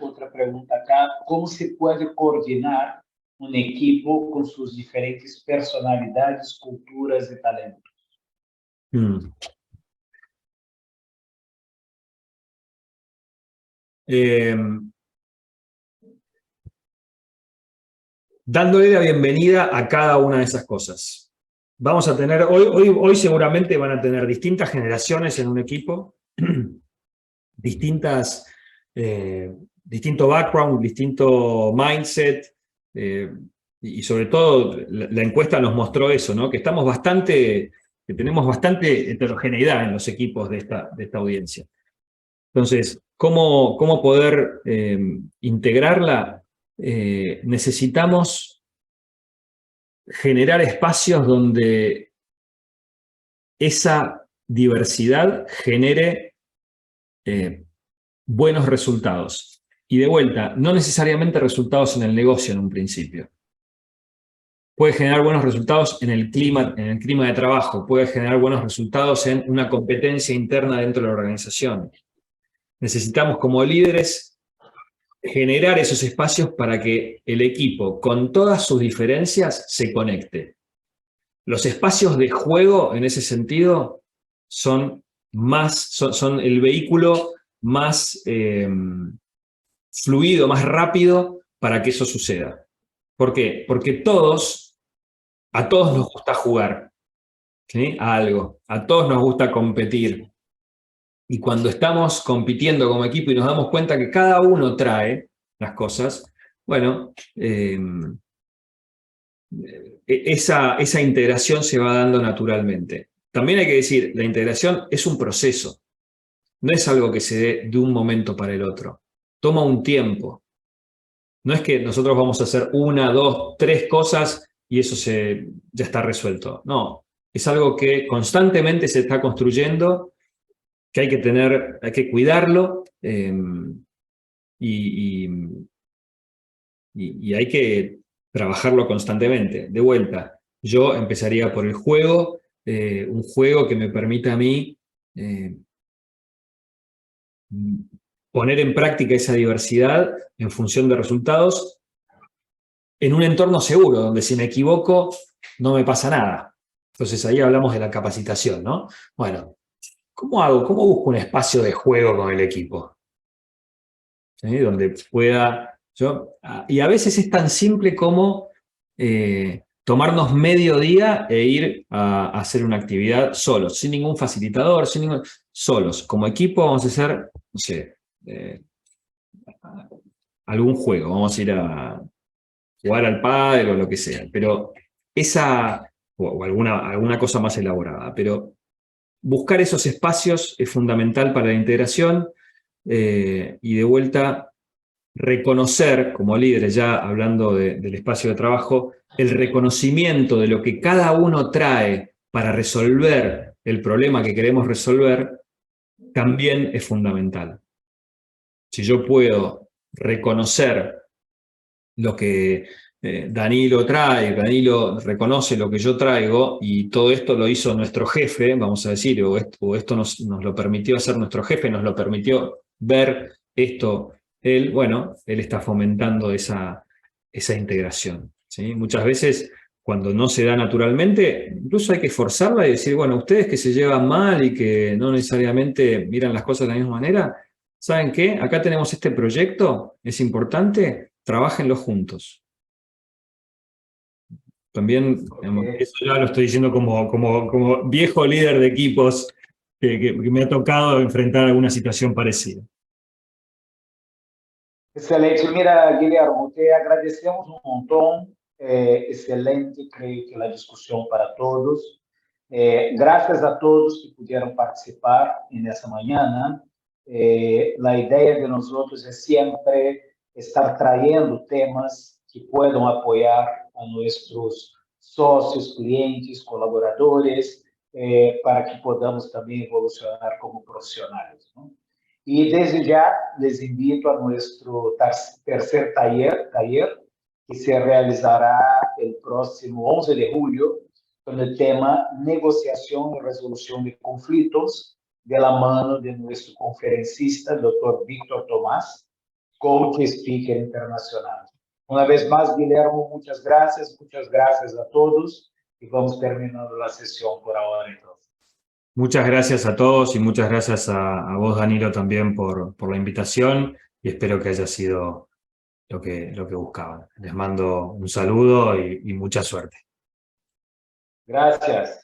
Speaker 1: otra pregunta acá. ¿Cómo se puede coordinar un equipo con sus diferentes personalidades, culturas y talentos?
Speaker 2: Dándole la bienvenida a cada una de esas cosas. Vamos a tener, hoy seguramente van a tener distintas generaciones en un equipo, distinto background, distinto mindset, y sobre todo la encuesta nos mostró eso, ¿no? Que tenemos bastante heterogeneidad en los equipos de esta audiencia. Entonces, ¿cómo poder integrarla? Necesitamos generar espacios donde esa diversidad genere buenos resultados. Y de vuelta, no necesariamente resultados en el negocio en un principio. Puede generar buenos resultados en el clima de trabajo, puede generar buenos resultados en una competencia interna dentro de la organización. Necesitamos como líderes generar esos espacios para que el equipo, con todas sus diferencias, se conecte. Los espacios de juego, en ese sentido, son el vehículo más fluido, más rápido para que eso suceda. ¿Por qué? Porque a todos nos gusta jugar, ¿sí? A algo. A todos nos gusta competir. Y cuando estamos compitiendo como equipo y nos damos cuenta que cada uno trae las cosas, bueno, esa integración se va dando naturalmente. También hay que decir, la integración es un proceso. No es algo que se dé de un momento para el otro. Toma un tiempo. No es que nosotros vamos a hacer 1, 2, 3 cosas y eso ya está resuelto. No, es algo que constantemente se está construyendo, que hay que cuidarlo y hay que trabajarlo constantemente. De vuelta, yo empezaría por el juego, un juego que me permita a mí poner en práctica esa diversidad en función de resultados en un entorno seguro, donde si me equivoco no me pasa nada. Entonces ahí hablamos de la capacitación, ¿no? Bueno, ¿cómo busco un espacio de juego con el equipo? ¿Sí? Donde pueda y a veces es tan simple como tomarnos medio día e ir a hacer una actividad solos, sin ningún facilitador, solos. Como equipo vamos a hacer, no sé, algún juego, vamos a ir a jugar al pádel o lo que sea, pero o alguna cosa más elaborada, pero buscar esos espacios es fundamental para la integración y de vuelta reconocer, como líderes ya hablando del espacio de trabajo, el reconocimiento de lo que cada uno trae para resolver el problema que queremos resolver también es fundamental. Si yo puedo reconocer lo que Danilo trae, Danilo reconoce lo que yo traigo y todo esto lo hizo nuestro jefe, vamos a decir, o esto nos lo permitió hacer nuestro jefe, nos lo permitió ver esto, él está fomentando esa integración, ¿sí? Muchas veces cuando no se da naturalmente, incluso hay que forzarla y decir, bueno, ustedes que se llevan mal y que no necesariamente miran las cosas de la misma manera, ¿saben qué? Acá tenemos este proyecto, es importante, trabajenlo juntos. También, eso ya lo estoy diciendo como viejo líder de equipos que me ha tocado enfrentar alguna situación parecida.
Speaker 1: Excelente. Mira, Guillermo, te agradecemos un montón excelente, creo que la discusión para todos. Gracias a todos que pudieron participar en esa mañana. La idea de nosotros es siempre estar trayendo temas que puedan apoyar a nuestros socios, clientes, colaboradores, para que podamos también evolucionar como profesionales, ¿no? Y desde ya les invito a nuestro tercer taller, que se realizará el próximo 11 de julio, con el tema negociación y resolución de conflictos, de la mano de nuestro conferencista, el doctor Víctor Tomás, coach y speaker internacional. Una vez más, Guillermo, muchas gracias a todos, y vamos terminando la sesión por ahora entonces.
Speaker 2: Muchas gracias a todos y muchas gracias a vos, Danilo, también por la invitación, y espero que haya sido lo que buscaban. Les mando un saludo y mucha suerte.
Speaker 1: Gracias.